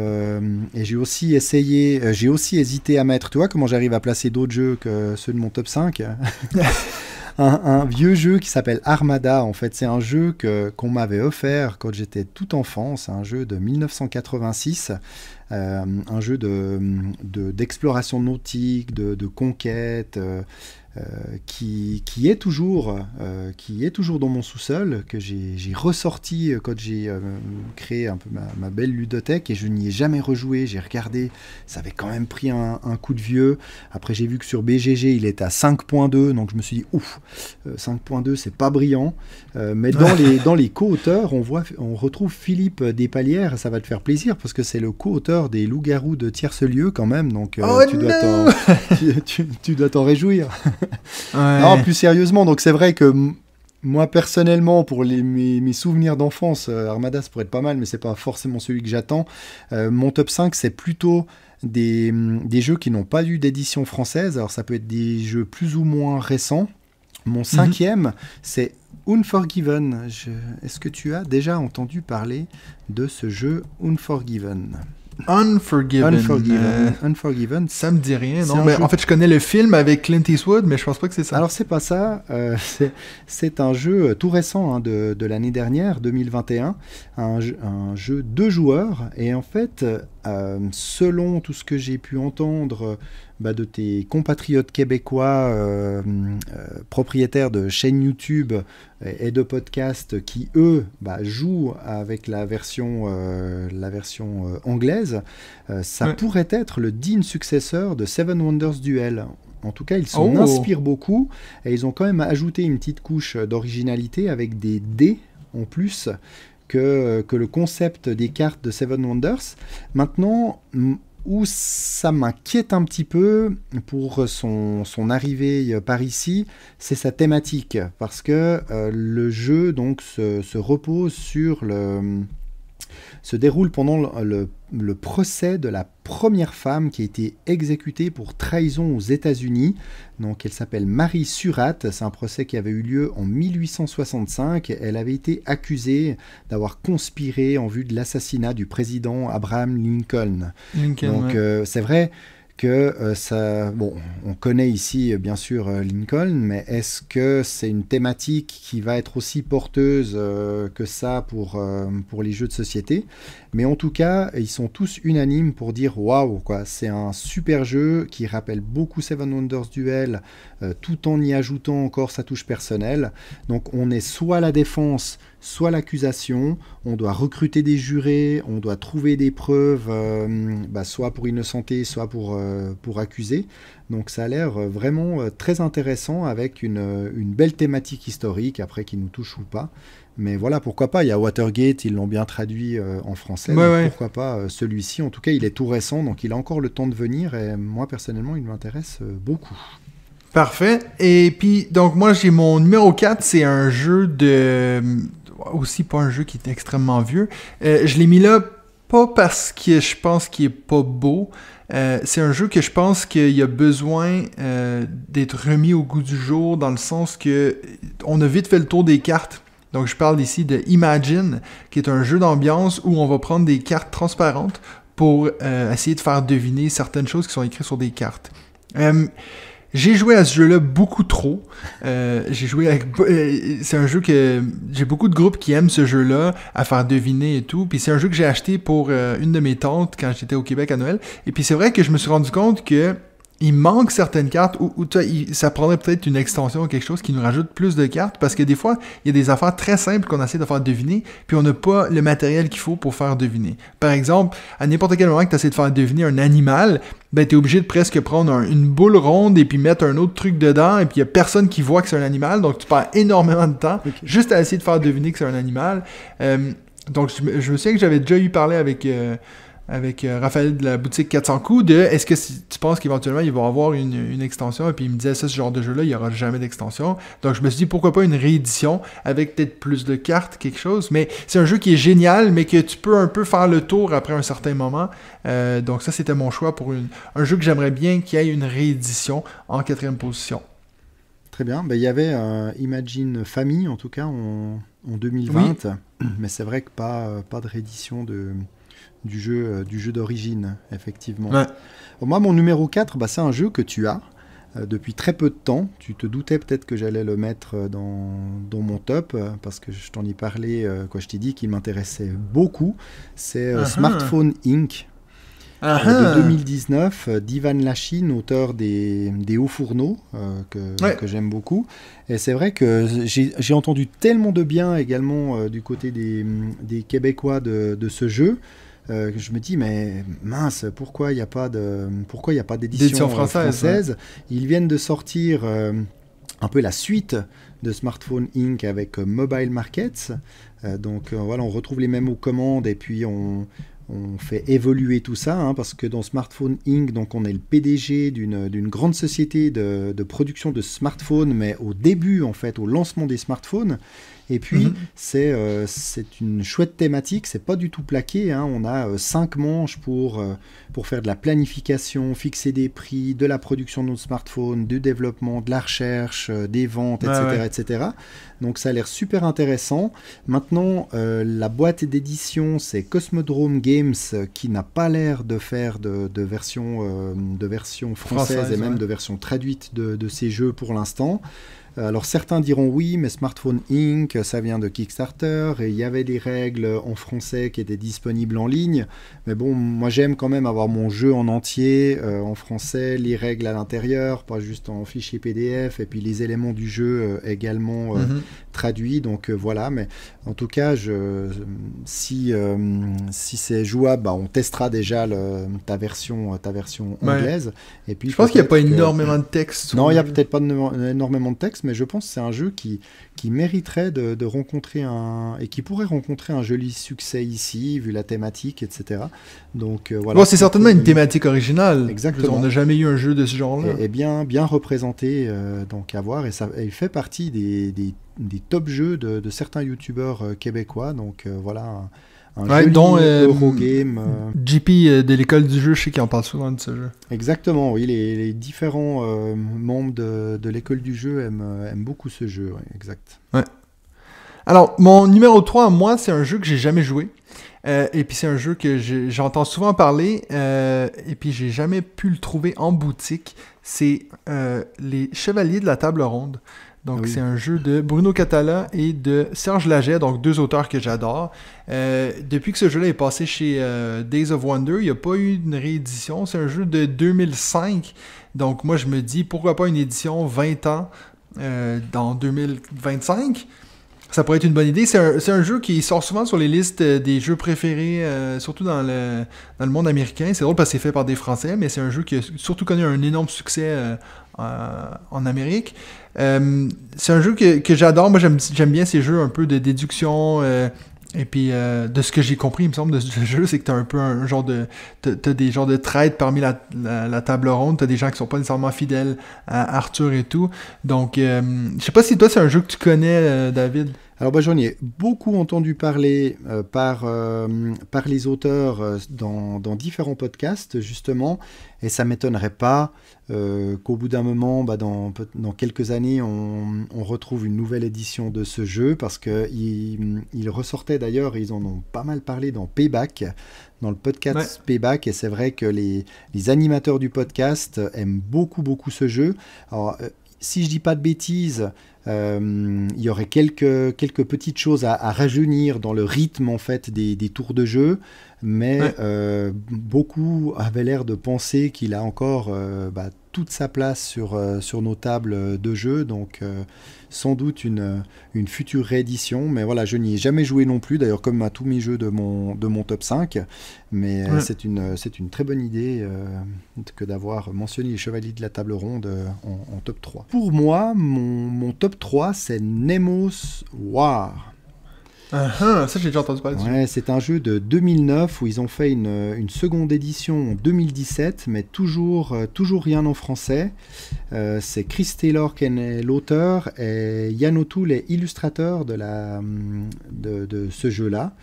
j'ai aussi hésité à mettre, tu vois comment j'arrive à placer d'autres jeux que ceux de mon top 5. Un vieux jeu qui s'appelle Armada. En fait, c'est un jeu qu'on m'avait offert quand j'étais tout enfant. C'est un jeu de 1986, un jeu d'exploration nautique, de conquête, qui est toujours dans mon sous-sol, que j'ai ressorti quand j'ai créé un peu ma belle ludothèque, et je n'y ai jamais rejoué. J'ai regardé, ça avait quand même pris un coup de vieux. Après, j'ai vu que sur BGG, il est à 5.2, donc je me suis dit, ouf, 5.2, c'est pas brillant. Mais dans les co-auteurs, on retrouve Philippe Despalières, ça va te faire plaisir, parce que c'est le co-auteur des Loups-garous de Tierce-Lieu, quand même, donc tu dois t'en réjouir. Ouais. Non, plus sérieusement, donc c'est vrai que moi personnellement, pour mes souvenirs d'enfance, Armada ça pourrait être pas mal, mais c'est pas forcément celui que j'attends. Mon top 5, c'est plutôt des jeux qui n'ont pas eu d'édition française. Alors ça peut être des jeux plus ou moins récents. Mon cinquième, c'est Unforgiven. Est-ce que tu as déjà entendu parler de ce jeu Unforgiven ? Unforgiven. Ça me dit rien, non? Mais en fait, je connais le film avec Clint Eastwood, mais je pense pas que c'est ça. Alors, c'est pas ça. C'est un jeu tout récent de l'année dernière, 2021. Un jeu 2 joueurs. Et en fait, selon tout ce que j'ai pu entendre de tes compatriotes québécois propriétaires de chaînes YouTube et de podcasts qui, eux, jouent avec la version anglaise, ça pourrait être le digne successeur de Seven Wonders Duel. En tout cas, ils s'en inspirent beaucoup, et ils ont quand même ajouté une petite couche d'originalité avec des dés en plus que le concept des cartes de Seven Wonders. Maintenant, où ça m'inquiète un petit peu pour son arrivée par ici, c'est sa thématique, parce que le jeu donc se repose sur se déroule pendant le procès de la première femme qui a été exécutée pour trahison aux États-Unis. Donc, elle s'appelle Marie Surratt. C'est un procès qui avait eu lieu en 1865. Elle avait été accusée d'avoir conspiré en vue de l'assassinat du président Abraham Lincoln. Donc, c'est vrai que on connaît ici bien sûr Lincoln, mais est-ce que c'est une thématique qui va être aussi porteuse que ça pour les jeux de société? Mais en tout cas, ils sont tous unanimes pour dire waouh, quoi, c'est un super jeu qui rappelle beaucoup Seven Wonders Duel, tout en y ajoutant encore sa touche personnelle. Donc on est soit la défense, soit l'accusation, on doit recruter des jurés, on doit trouver des preuves, soit pour innocenter, soit pour accuser. Donc ça a l'air vraiment très intéressant, avec une belle thématique historique, après qui nous touche ou pas. Mais voilà, pourquoi pas, il y a Watergate, ils l'ont bien traduit en français, pourquoi pas celui-ci. En tout cas, il est tout récent, donc il a encore le temps de venir, et moi personnellement, il m'intéresse beaucoup. Parfait. Et puis, donc moi, j'ai mon numéro 4, c'est un jeu aussi pas un jeu qui est extrêmement vieux. Je l'ai mis là, pas parce que je pense qu'il est pas beau. C'est un jeu que je pense qu'il a besoin d'être remis au goût du jour, dans le sens que on a vite fait le tour des cartes. Donc je parle ici de Imagine, qui est un jeu d'ambiance où on va prendre des cartes transparentes pour essayer de faire deviner certaines choses qui sont écrites sur des cartes. J'ai joué à ce jeu-là beaucoup trop. C'est un jeu que j'ai beaucoup de groupes qui aiment ce jeu-là, à faire deviner et tout. Puis c'est un jeu que j'ai acheté pour une de mes tantes quand j'étais au Québec à Noël. Et puis c'est vrai que je me suis rendu compte que il manque certaines cartes, ou ça prendrait peut-être une extension ou quelque chose qui nous rajoute plus de cartes, parce que des fois, il y a des affaires très simples qu'on essaie de faire deviner, puis on n'a pas le matériel qu'il faut pour faire deviner. Par exemple, à n'importe quel moment que tu essaies de faire deviner un animal, tu es obligé de presque prendre une boule ronde et puis mettre un autre truc dedans, et puis il n'y a personne qui voit que c'est un animal, donc tu perds énormément de temps juste à essayer de faire deviner que c'est un animal. Donc je me souviens que j'avais déjà eu parlé avec avec Raphaël de la boutique 400 coups de est-ce que tu penses qu'éventuellement il va avoir une extension, et puis il me disait ça, ce genre de jeu-là, il n'y aura jamais d'extension. Donc je me suis dit pourquoi pas une réédition avec peut-être plus de cartes, quelque chose. Mais c'est un jeu qui est génial, mais que tu peux un peu faire le tour après un certain moment. Donc ça, c'était mon choix pour un jeu que j'aimerais bien qu'il y ait une réédition en 4e position. Très bien. Il y avait Imagine Family, en tout cas, en 2020. Oui. Mais c'est vrai que pas de réédition du jeu d'origine, effectivement. Ouais. Moi, mon numéro 4, c'est un jeu que tu as depuis très peu de temps. Tu te doutais peut-être que j'allais le mettre dans mon top, parce que je t'en ai parlé, je t'ai dit qu'il m'intéressait beaucoup. C'est Smartphone Inc. De 2019, d'Ivan Lachine, auteur des Hauts Fourneaux, que j'aime beaucoup. Et c'est vrai que j'ai entendu tellement de bien également du côté des Québécois de ce jeu, que je me dis, mais mince, pourquoi il n'y a pas d'édition française. Ils viennent de sortir un peu la suite de Smartphone Inc. avec Mobile Markets. Donc voilà, on retrouve les mêmes aux commandes, et puis on fait évoluer tout ça, parce que dans Smartphone Inc., donc on est le PDG d'une grande société de production de smartphones, mais au début, en fait, au lancement des smartphones. Et puis, c'est une chouette thématique, c'est pas du tout plaqué. On a 5 manches pour faire de la planification, fixer des prix, de la production de nos smartphones, du développement, de la recherche, des ventes, etc., etc. Donc, ça a l'air super intéressant. Maintenant, la boîte d'édition, c'est Cosmodrome Games, qui n'a pas l'air de faire de version française et même de version traduite de ces jeux pour l'instant. Alors certains diront oui, mais Smartphone Inc., ça vient de Kickstarter, et il y avait des règles en français qui étaient disponibles en ligne. Mais bon, moi j'aime quand même avoir mon jeu en entier, en français, les règles à l'intérieur, pas juste en fichier PDF, et puis les éléments du jeu également traduits. Donc voilà, mais en tout cas, si c'est jouable, on testera déjà ta version anglaise. Et puis, je pense qu'il n'y a pas énormément de texte. Non, il n'y a peut-être pas énormément de texte, mais je pense que c'est un jeu qui mériterait de rencontrer et qui pourrait rencontrer un joli succès ici, vu la thématique, etc. Donc voilà. Bon, c'est certainement une thématique originale. Exactement. On n'a jamais eu un jeu de ce genre-là. Et bien représenté, donc à voir. Et il fait partie des top jeux de certains youtubeurs québécois. Donc voilà. Un joli Eurogame. JP de l'école du jeu, je sais qu'il en parle souvent de ce jeu. Exactement, oui, les différents membres de l'école du jeu aiment beaucoup ce jeu, exact. Ouais. Alors, mon numéro 3, moi, c'est un jeu que j'ai jamais joué. Et puis c'est un jeu que j'entends souvent parler, et puis j'ai jamais pu le trouver en boutique. C'est Les Chevaliers de la Table Ronde. Donc, c'est un jeu de Bruno Catala et de Serge Laget, donc 2 auteurs que j'adore. Depuis que ce jeu-là est passé chez Days of Wonder, il n'y a pas eu une réédition. C'est un jeu de 2005. Donc, moi, je me dis, pourquoi pas une édition 20 ans dans 2025? Ça pourrait être une bonne idée. C'est un jeu qui sort souvent sur les listes des jeux préférés, surtout dans le monde américain. C'est drôle parce que c'est fait par des Français, mais c'est un jeu qui a surtout connu un énorme succès en Amérique. C'est un jeu que j'adore. Moi, j'aime bien ces jeux un peu de déduction. Et puis, de ce que j'ai compris, il me semble, de ce jeu, c'est que t'as un peu un genre de... T'as des genres de traites parmi la table ronde. T'as des gens qui sont pas nécessairement fidèles à Arthur et tout. Donc, je sais pas si toi, c'est un jeu que tu connais, David. Alors, j'en ai beaucoup entendu parler par les auteurs dans différents podcasts, justement, et ça m'étonnerait pas qu'au bout d'un moment, dans quelques années, on retrouve une nouvelle édition de ce jeu, parce qu'il ressortait d'ailleurs, ils en ont pas mal parlé dans Payback, dans le podcast Payback, et c'est vrai que les animateurs du podcast aiment beaucoup, beaucoup ce jeu. Alors, si je dis pas de bêtises, il y aurait quelques petites choses à rajeunir dans le rythme en fait des tours de jeu, mais beaucoup avaient l'air de penser qu'il a encore toute sa place sur nos tables de jeu, donc sans doute une future réédition, mais voilà, je n'y ai jamais joué non plus, d'ailleurs comme à tous mes jeux de mon top 5, mais c'est une très bonne idée que d'avoir mentionné les Chevaliers de la Table Ronde en top 3. Pour moi, mon top 3, c'est Nemo's War. Ça, j'ai déjà entendu parler dessus. Ouais, c'est un jeu de 2009 où ils ont fait une seconde édition en 2017, mais toujours rien en français. C'est Chris Taylor qui est l'auteur et Yann O'Toole est illustrateur de ce jeu-là.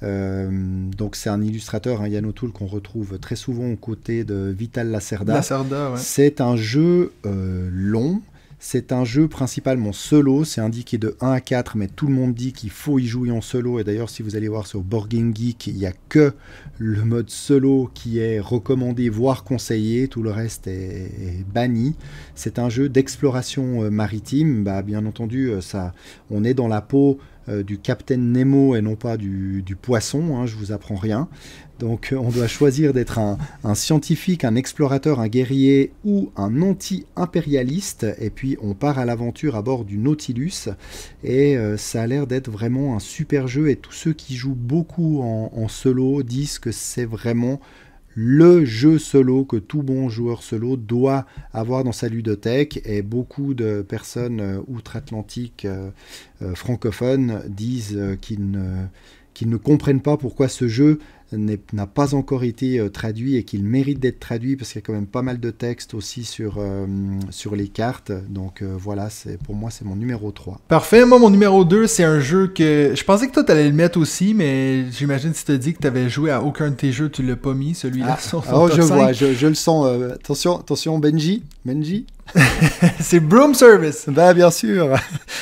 Donc c'est un illustrateur, Yann O'Toole, qu'on retrouve très souvent aux côtés de Vital Lacerda. Lacerda, ouais. C'est un jeu long. C'est un jeu principalement solo, c'est indiqué de 1 à 4, mais tout le monde dit qu'il faut y jouer en solo. Et d'ailleurs, si vous allez voir sur Board Game Geek, il n'y a que le mode solo qui est recommandé, voire conseillé. Tout le reste est banni. C'est un jeu d'exploration maritime. Bien entendu, on est dans la peau du Capitaine Nemo et non pas du poisson. Je vous apprends rien. Donc on doit choisir d'être un scientifique, un explorateur, un guerrier ou un anti-impérialiste. Et puis on part à l'aventure à bord du Nautilus. Et ça a l'air d'être vraiment un super jeu. Et tous ceux qui jouent beaucoup en solo disent que c'est vraiment le jeu solo que tout bon joueur solo doit avoir dans sa ludothèque. Et beaucoup de personnes outre-Atlantique francophones disent qu'ils ne comprennent pas pourquoi ce jeu n'a pas encore été traduit et qu'il mérite d'être traduit parce qu'il y a quand même pas mal de textes aussi sur les cartes. Donc voilà, pour moi c'est mon numéro 3. Parfait. Moi, mon numéro 2, c'est un jeu que je pensais que toi t'allais le mettre aussi, mais j'imagine si tu as dit que tu avais joué à aucun de tes jeux, tu l'as pas mis, celui-là. Je vois, je le sens. Attention, Benji. C'est Broom Service. Bien sûr.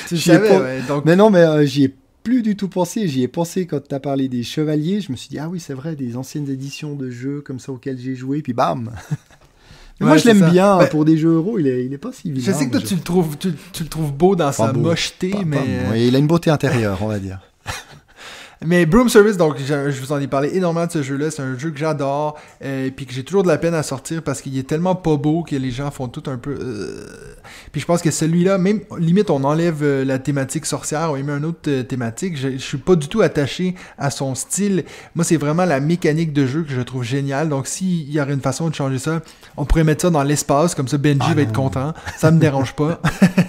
Tu savais, ouais, donc... Mais non, mais j'y ai plus du tout pensé. J'y ai pensé quand tu as parlé des chevaliers. Je me suis dit, ah oui, c'est vrai, des anciennes éditions de jeux comme ça auxquels j'ai joué. Puis bam. Moi, je l'aime bien. Pour des jeux euros, il est pas si vilain. Je sais que toi, tu le trouves beau dans sa mocheté, mais... Oui, il a une beauté intérieure, on va dire. Mais Broom Service, donc je vous en ai parlé énormément de ce jeu-là. C'est un jeu que j'adore, puis que j'ai toujours de la peine à sortir parce qu'il est tellement pas beau que les gens font tout un peu... Puis je pense que celui-là, même limite on enlève la thématique sorcière, on y met une autre thématique. Je suis pas du tout attaché à son style. Moi, c'est vraiment la mécanique de jeu que je trouve géniale. Donc s'il y aurait une façon de changer ça, on pourrait mettre ça dans l'espace, comme ça Benji va être content. Ça me dérange pas.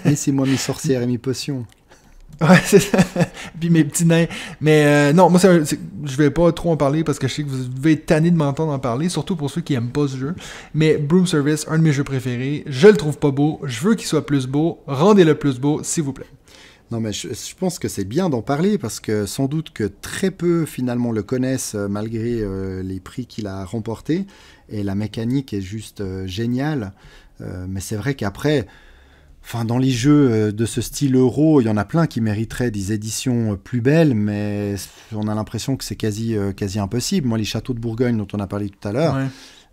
Laissez-moi mes sorcières et mes potions. Ouais, c'est ça. Puis mes petits nains. Mais non, moi, je vais pas trop en parler parce que je sais que vous devez être tanné de m'entendre en parler, surtout pour ceux qui aiment pas ce jeu. Mais Broom Service, un de mes jeux préférés. Je le trouve pas beau. Je veux qu'il soit plus beau. Rendez-le plus beau, s'il vous plaît. Non, mais je pense que c'est bien d'en parler parce que sans doute que très peu finalement le connaissent malgré les prix qu'il a remportés. Et la mécanique est juste géniale. Mais c'est vrai qu'après... Enfin, dans les jeux de ce style euro, il y en a plein qui mériteraient des éditions plus belles, mais on a l'impression que c'est quasi impossible. Moi, les châteaux de Bourgogne dont on a parlé tout à l'heure,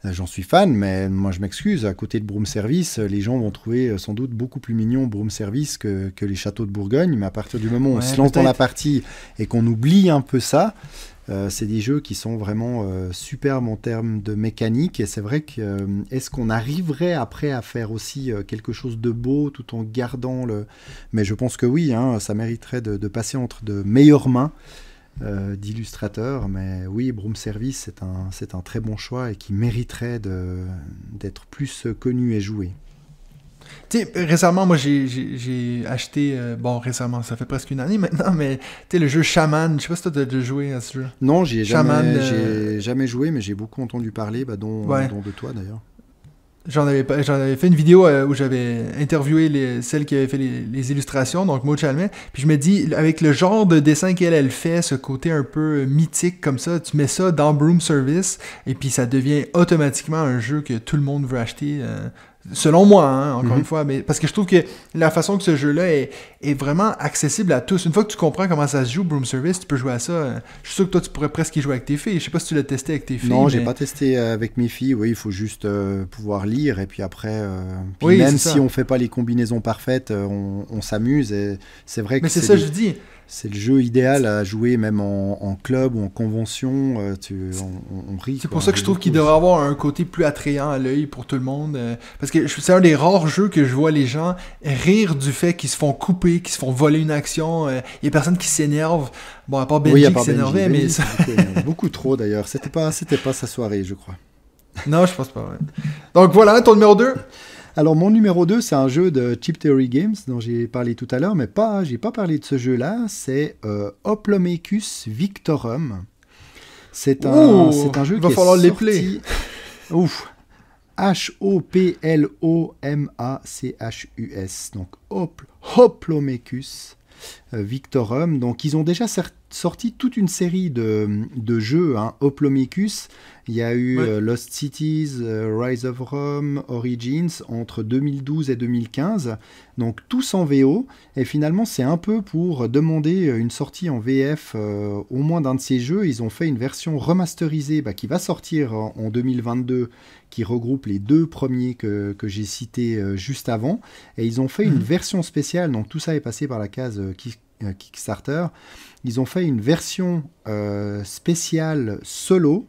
j'en suis fan, mais moi je m'excuse, à côté de Broom Service, les gens vont trouver sans doute beaucoup plus mignon Broom Service que les châteaux de Bourgogne, mais à partir du moment où on se lance dans la partie et qu'on oublie un peu ça, c'est des jeux qui sont vraiment superbes en termes de mécanique. Et c'est vrai que est-ce qu'on arriverait après à faire aussi quelque chose de beau tout en gardant le... Mais je pense que oui, ça mériterait de passer entre de meilleures mains d'illustrateurs. Mais oui, Broom Service, c'est un très bon choix et qui mériterait d'être plus connu et joué. Tu sais, récemment, moi, j'ai acheté... récemment, ça fait presque une année maintenant, mais tu sais, le jeu Shaman, je sais pas si toi t'as déjà joué à ce jeu. Non, j'ai jamais joué, mais j'ai beaucoup entendu parler, dont de toi d'ailleurs. J'en avais fait une vidéo où j'avais interviewé celle qui avait fait les illustrations, donc Maud Chalmet, puis je me dis, avec le genre de dessin qu'elle fait, ce côté un peu mythique comme ça, tu mets ça dans Broom Service, et puis ça devient automatiquement un jeu que tout le monde veut acheter... Selon moi, encore une fois, mais parce que je trouve que la façon que ce jeu-là est vraiment accessible à tous. Une fois que tu comprends comment ça se joue, Broom Service, tu peux jouer à ça. Je suis sûr que toi, tu pourrais presque y jouer avec tes filles. Je sais pas si tu l'as testé avec tes filles. Non, j'ai pas testé avec mes filles. Oui, il faut juste pouvoir lire et puis après, même si on fait pas les combinaisons parfaites, on s'amuse. Et c'est vrai que c'est ça, je dis. C'est le jeu idéal à jouer même en club ou en convention. On rit. C'est pour ça que je trouve qu'il devrait avoir un côté plus attrayant à l'œil pour tout le monde. Parce que c'est un des rares jeux que je vois les gens rire du fait qu'ils se font couper, qu'ils se font voler une action. Il y a personne qui s'énerve. Bon, à part Benji qui s'énervait, mais... Beaucoup trop d'ailleurs. C'était pas sa soirée, je crois. Non, je pense pas. Ouais. Donc voilà, ton numéro 2. Alors, mon numéro 2, c'est un jeu de Chip Theory Games dont j'ai parlé tout à l'heure, mais j'ai pas parlé de ce jeu-là. C'est Hoplomachus Victorum. C'est un jeu qui est falloir les sorti... play. Ouf. Hoplomachus. Donc, Hoplomachus Victorum. Donc, ils ont déjà sorti toute une série de jeux. Hoplomachus, il y a eu Lost Cities, Rise of Rome, Origins, entre 2012 et 2015. Donc, tous en VO. Et finalement, c'est un peu pour demander une sortie en VF au moins d'un de ces jeux. Ils ont fait une version remasterisée qui va sortir en 2022, qui regroupe les deux premiers que j'ai cités juste avant. Et ils ont fait une version spéciale. Donc, tout ça est passé par la case Kickstarter. Ils ont fait une version spéciale solo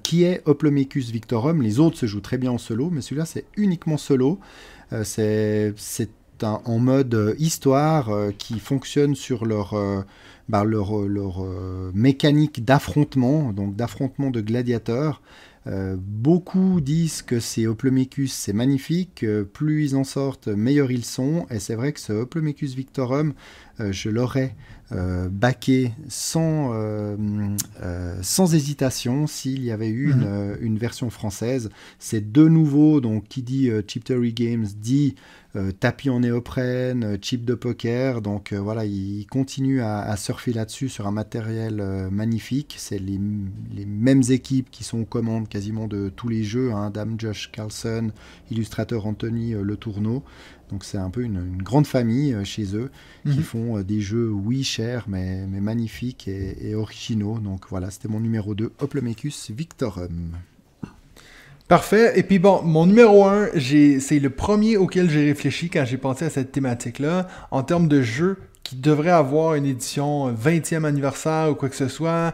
qui est Hoplomachus Victorum. Les autres se jouent très bien en solo, mais celui-là c'est uniquement solo. C'est en mode histoire qui fonctionne sur leur mécanique d'affrontement, donc d'affrontement de gladiateurs. Beaucoup disent que ces Hoplomachus c'est magnifique, plus ils en sortent, meilleurs ils sont, et c'est vrai que ce Hoplomachus Victorum, je l'aurais backé sans hésitation s'il y avait eu une version française. C'est de nouveau, donc qui dit Chip Theory Games dit tapis en néoprène, chip de poker, donc voilà, ils continuent à surfer là-dessus sur un matériel magnifique. C'est les mêmes équipes qui sont aux commandes quasiment de tous les jeux, Dame Josh Carlson, illustrateur Anthony Le Tourneau. Donc c'est un peu une grande famille chez eux qui font des jeux, oui, chers, mais magnifiques et originaux. Donc voilà, c'était mon numéro 2, Hoplomachus Victorum. Parfait. Et puis bon, mon numéro 1, c'est le premier auquel j'ai réfléchi quand j'ai pensé à cette thématique-là, en termes de jeu qui devrait avoir une édition 20e anniversaire ou quoi que ce soit,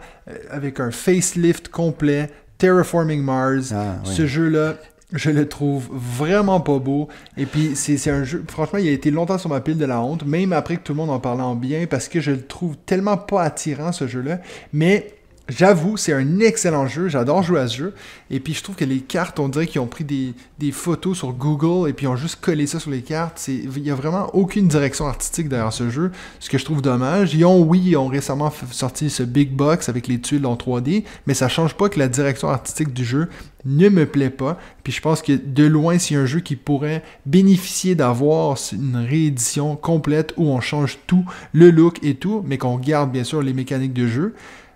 avec un facelift complet, Terraforming Mars. Ce jeu-là, je le trouve vraiment pas beau. Et puis, c'est un jeu... Franchement, il a été longtemps sur ma pile de la honte, même après que tout le monde en parlait en bien, parce que je le trouve tellement pas attirant, ce jeu-là. Mais... j'avoue, c'est un excellent jeu. J'adore jouer à ce jeu. Et puis, je trouve que les cartes, on dirait qu'ils ont pris des photos sur Google et puis ils ont juste collé ça sur les cartes. Il n'y a vraiment aucune direction artistique derrière ce jeu, ce que je trouve dommage. Ils ont récemment sorti ce Big Box avec les tuiles en 3D, mais ça change pas que la direction artistique du jeu ne me plaît pas. Puis je pense que de loin, s'il y a un jeu qui pourrait bénéficier d'avoir une réédition complète où on change tout, le look et tout, mais qu'on garde bien sûr les mécaniques de jeu,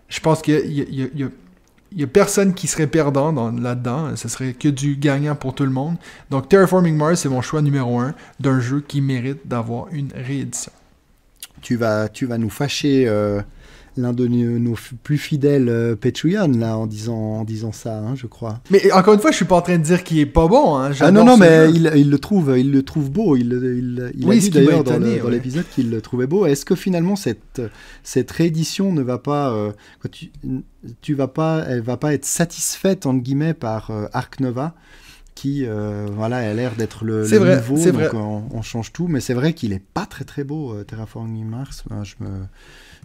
je pense qu'il y a personne qui serait perdant là-dedans. Ce serait que du gagnant pour tout le monde. Donc, Terraforming Mars, c'est mon choix numéro 1 d'un jeu qui mérite d'avoir une réédition. Tu vas nous fâcher l'un de nos plus fidèles Patreon, là, en disant ça, je crois. Mais encore une fois, je suis pas en train de dire qu'il est pas bon. Non, mais il le trouve beau. Il a dit d'ailleurs dans l'épisode qu'il le trouvait beau. Est-ce que finalement cette réédition ne va pas, elle va pas être satisfaite entre guillemets par Ark Nova, qui a l'air d'être le nouveau, c'est donc vrai. On change tout, mais c'est vrai qu'il est pas très très beau, Terraforming Mars.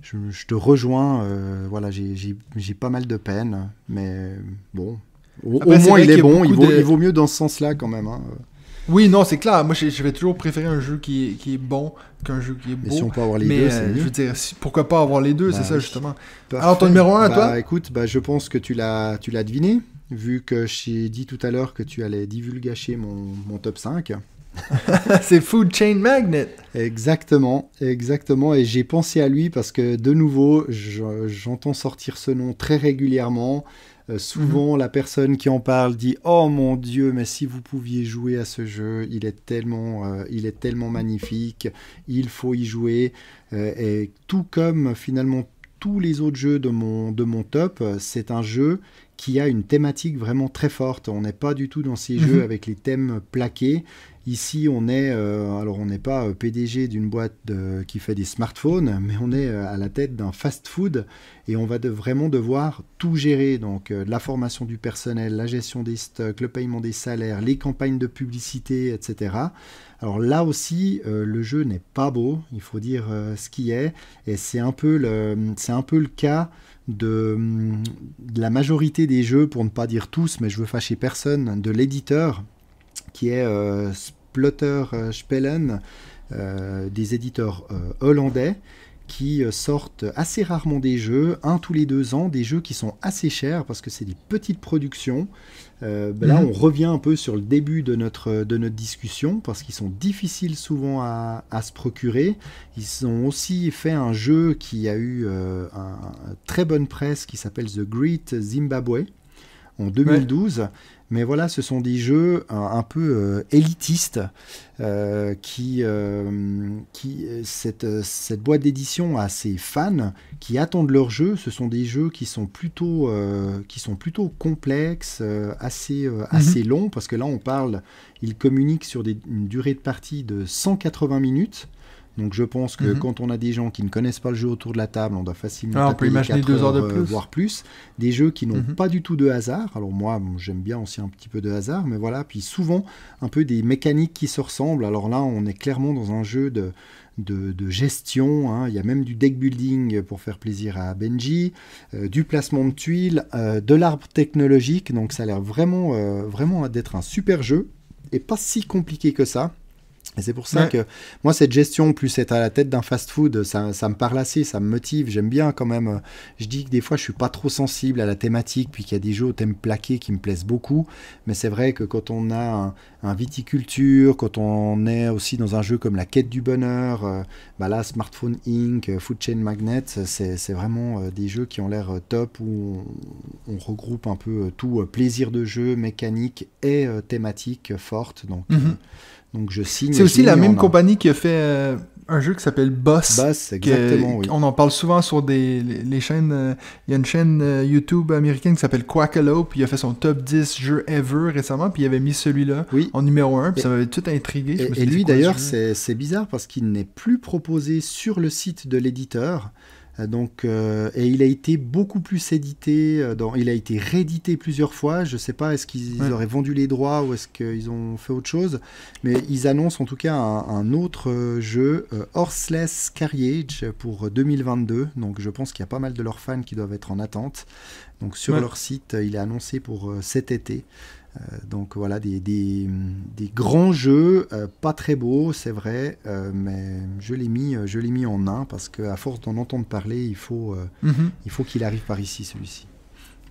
Je te rejoins, j'ai pas mal de peine, mais bon, Après, au moins il est bon, il beaucoup vaut mieux dans ce sens-là quand même. Oui, non, c'est clair. Moi, je vais toujours préférer un jeu qui est bon qu'un jeu qui est beau. Mais si on peut avoir les deux, c'est mieux. Je veux dire, pourquoi pas avoir les deux, c'est ça oui. justement. Parfait. Alors, ton numéro 1 à toi? Écoute, je pense que tu l'as deviné, vu que j'ai dit tout à l'heure que tu allais divulgacher mon top 5. C'est Food Chain Magnet. Exactement, et j'ai pensé à lui parce que de nouveau, j'entends sortir ce nom très régulièrement. Souvent, la personne qui en parle dit « Oh mon Dieu, mais si vous pouviez jouer à ce jeu, il est tellement magnifique, il faut y jouer. » Et tout comme finalement tous les autres jeux de mon top, c'est un jeu qui a une thématique vraiment très forte. On n'est pas du tout dans ces jeux avec les thèmes plaqués. Ici, on n'est pas PDG d'une boîte qui fait des smartphones, mais on est à la tête d'un fast-food et on va vraiment devoir tout gérer. Donc, la formation du personnel, la gestion des stocks, le paiement des salaires, les campagnes de publicité, etc. Alors là aussi, le jeu n'est pas beau, il faut dire ce qui est, et c'est un peu le cas de la majorité des jeux, pour ne pas dire tous, mais je veux fâcher personne, de l'éditeur. qui est Splotter Spellen, des éditeurs hollandais, qui sortent assez rarement des jeux, un tous les 2 ans, des jeux qui sont assez chers parce que c'est des petites productions. Là, on revient un peu sur le début de notre discussion parce qu'ils sont difficiles souvent à se procurer. Ils ont aussi fait un jeu qui a eu une très bonne presse qui s'appelle The Great Zimbabwe en 2012. Ouais. Mais voilà, ce sont des jeux un peu élitistes cette boîte d'édition a ses fans qui attendent leurs jeux. Ce sont des jeux qui sont plutôt complexes, assez longs, parce que là, ils communiquent sur une durée de partie de 180 minutes. Donc je pense que quand on a des gens qui ne connaissent pas le jeu autour de la table, on doit facilement taper les 4 2 heures de plus. Voire plus. Des jeux qui n'ont pas du tout de hasard. Alors moi, j'aime bien aussi un petit peu de hasard, mais voilà. Puis souvent, un peu des mécaniques qui se ressemblent. Alors là, on est clairement dans un jeu de gestion, hein. Il y a même du deck building pour faire plaisir à Benji, du placement de tuiles, de l'arbre technologique. Donc ça a l'air vraiment d'être un super jeu et pas si compliqué que ça. Et c'est pour ça que moi, cette gestion, plus être à la tête d'un fast-food, ça me parle assez, ça me motive. J'aime bien quand même. Je dis que des fois, je suis pas trop sensible à la thématique, puis qu'il y a des jeux au thème plaqué qui me plaisent beaucoup. Mais c'est vrai que quand on a un viticulture, quand on est aussi dans un jeu comme La Quête du Bonheur, là, Smartphone Inc., Food Chain Magnet, c'est vraiment des jeux qui ont l'air top, où on regroupe un peu tout, plaisir de jeu, mécanique et thématique forte. Donc je signe. C'est aussi la même compagnie qui a fait un jeu qui s'appelle Boss. Boss, exactement, oui. On en parle souvent sur les chaînes. Il y a une chaîne YouTube américaine qui s'appelle Quackalope, puis il a fait son top 10 jeux ever récemment, puis il avait mis celui-là en numéro 1, puis ça m'avait tout intrigué. Et lui d'ailleurs, c'est bizarre parce qu'il n'est plus proposé sur le site de l'éditeur. Et il a été beaucoup plus édité, il a été réédité plusieurs fois. Je ne sais pas, est-ce qu'ils auraient vendu les droits ou est-ce qu'ils ont fait autre chose, mais ils annoncent en tout cas un autre jeu, Horseless Carriage, pour 2022. Donc je pense qu'il y a pas mal de leurs fans qui doivent être en attente. Donc sur leur site, il est annoncé pour cet été. Donc voilà, des grands jeux, pas très beaux, c'est vrai, mais je l'ai mis en un parce qu'à force d'en entendre parler, il faut qu'il arrive par ici, celui-ci.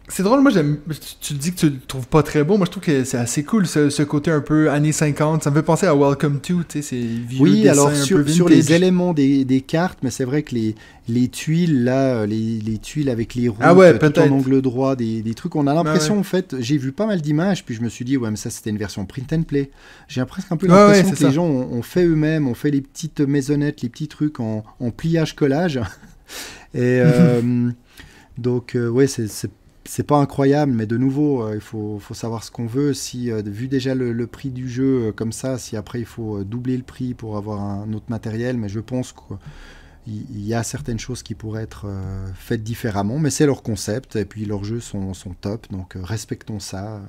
C'est drôle, moi tu dis que tu le trouves pas très beau, moi je trouve que c'est assez cool ce côté un peu années 50, ça me fait penser à Welcome to, tu sais, ces vieux dessins alors un peu vintage. Sur les éléments des cartes, mais c'est vrai que les tuiles là, les tuiles avec les roues tout en angle droit, des trucs, on a l'impression en fait, j'ai vu pas mal d'images, puis je me suis dit mais ça c'était une version print and play. J'ai presque un peu l'impression que les gens ont fait eux-mêmes, ont fait les petites maisonnettes, les petits trucs en pliage collage. Et donc c'est pas incroyable, mais de nouveau, il faut savoir ce qu'on veut. Si, vu déjà le prix du jeu comme ça, si après il faut doubler le prix pour avoir un autre matériel, mais je pense qu'il y a certaines choses qui pourraient être faites différemment, mais c'est leur concept, et puis leurs jeux sont top, donc respectons ça,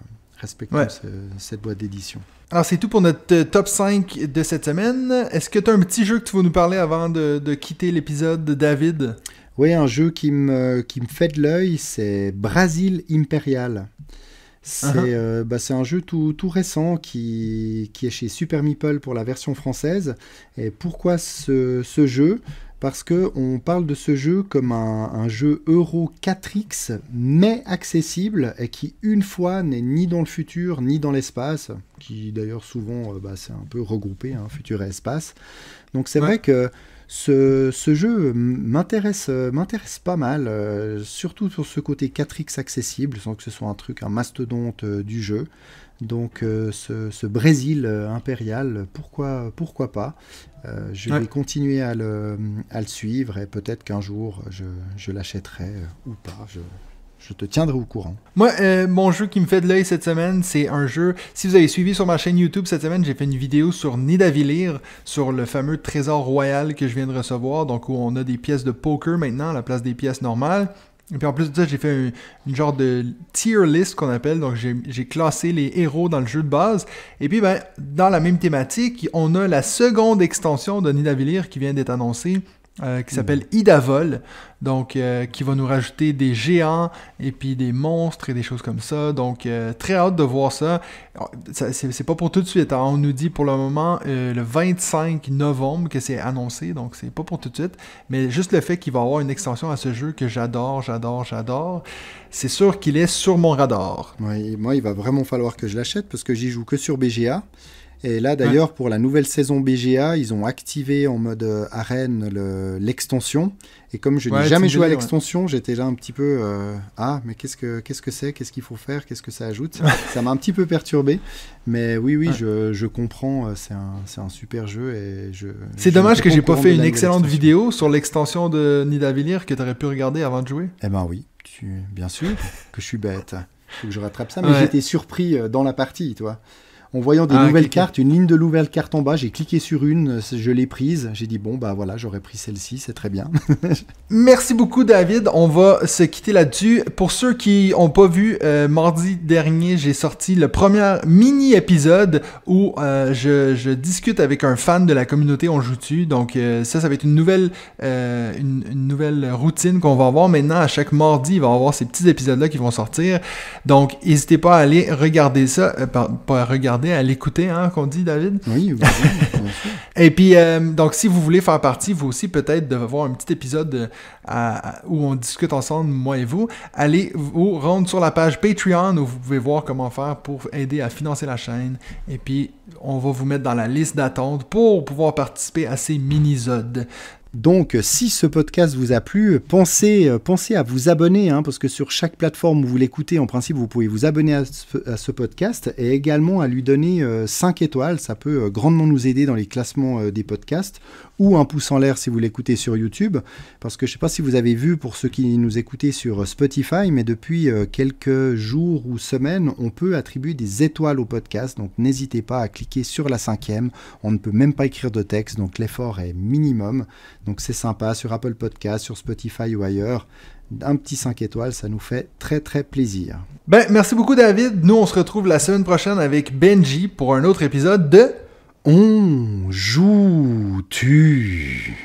cette boîte d'édition. Alors c'est tout pour notre top 5 de cette semaine. Est-ce que tu as un petit jeu que tu vas nous parler avant de quitter l'épisode, David? Oui, un jeu qui me fait de l'œil, c'est Brasil Imperial. C'est un jeu tout récent qui est chez Super Meeple pour la version française. Et pourquoi ce jeu ? Parce qu'on parle de ce jeu comme un jeu Euro 4X, mais accessible, et qui, une fois, n'est ni dans le futur, ni dans l'espace, qui d'ailleurs souvent, c'est un peu regroupé, futur et espace. Donc c'est vrai que ce jeu m'intéresse pas mal, surtout sur ce côté 4X accessible, sans que ce soit un mastodonte du jeu. Donc ce Brésil impérial, pourquoi pas. Je vais continuer à le suivre et peut-être qu'un jour je l'achèterai ou pas. Je te tiendrai au courant. Moi, mon jeu qui me fait de l'œil cette semaine, c'est un jeu... Si vous avez suivi sur ma chaîne YouTube cette semaine, j'ai fait une vidéo sur Nidavellir, sur le fameux trésor royal que je viens de recevoir, donc où on a des pièces de poker maintenant à la place des pièces normales. Et puis en plus de ça, j'ai fait une genre de tier list qu'on appelle, donc j'ai classé les héros dans le jeu de base. Et puis dans la même thématique, on a la seconde extension de Nidavellir qui vient d'être annoncée, qui s'appelle Idavol, donc qui va nous rajouter des géants et puis des monstres et des choses comme ça. Donc très hâte de voir ça. C'est pas pour tout de suite, hein. On nous dit pour le moment le 25 novembre que c'est annoncé, donc c'est pas pour tout de suite. Mais juste le fait qu'il va y avoir une extension à ce jeu que j'adore, c'est sûr qu'il est sur mon radar. Ouais, moi, il va vraiment falloir que je l'achète parce que j'y joue que sur BGA. Et là, d'ailleurs, pour la nouvelle saison BGA, ils ont activé en mode arène l'extension. Et comme je n'ai jamais joué à l'extension, j'étais là un petit peu... mais qu'est-ce que c'est? Qu'est-ce qu'il faut faire? Qu'est-ce que ça ajoute? Ça m'a un petit peu perturbé. Mais oui, je comprends. C'est un super jeu. Et c'est dommage que j'ai pas fait une excellente vidéo sur l'extension de Nidavellir que tu aurais pu regarder avant de jouer. Eh ben oui, bien sûr que je suis bête. Faut que je rattrape ça. Mais j'étais surpris dans la partie, toi. En voyant des nouvelles cartes, une ligne de nouvelles cartes en bas, j'ai cliqué sur une, je l'ai prise. J'ai dit, bon, bah voilà, j'aurais pris celle-ci, c'est très bien. Merci beaucoup, David. On va se quitter là-dessus. Pour ceux qui n'ont pas vu, mardi dernier, j'ai sorti le premier mini-épisode où je discute avec un fan de la communauté On Joue Dessus. Donc, ça va être une nouvelle routine qu'on va avoir. Maintenant, à chaque mardi, il va y avoir ces petits épisodes-là qui vont sortir. Donc, n'hésitez pas à aller regarder ça. Pas regarder, à l'écouter, hein, qu'on dit, David? Oui, bien sûr. Et puis, donc, si vous voulez faire partie, vous aussi, peut-être, de voir un petit épisode où on discute ensemble, moi et vous, allez vous rendre sur la page Patreon où vous pouvez voir comment faire pour aider à financer la chaîne. Et puis, on va vous mettre dans la liste d'attente pour pouvoir participer à ces mini-zodes. Donc, si ce podcast vous a plu, pensez à vous abonner, hein, parce que sur chaque plateforme où vous l'écoutez, en principe, vous pouvez vous abonner à ce podcast et également à lui donner 5 étoiles. Ça peut grandement nous aider dans les classements des podcasts, ou un pouce en l'air si vous l'écoutez sur YouTube, parce que je ne sais pas si vous avez vu pour ceux qui nous écoutaient sur Spotify, mais depuis quelques jours ou semaines, on peut attribuer des étoiles au podcast, donc n'hésitez pas à cliquer sur la 5e. On ne peut même pas écrire de texte, donc l'effort est minimum. Donc c'est sympa, sur Apple Podcast, sur Spotify ou ailleurs. Un petit 5 étoiles, ça nous fait très très plaisir. Merci beaucoup, David. Nous, on se retrouve la semaine prochaine avec Benji pour un autre épisode de On joue-tu.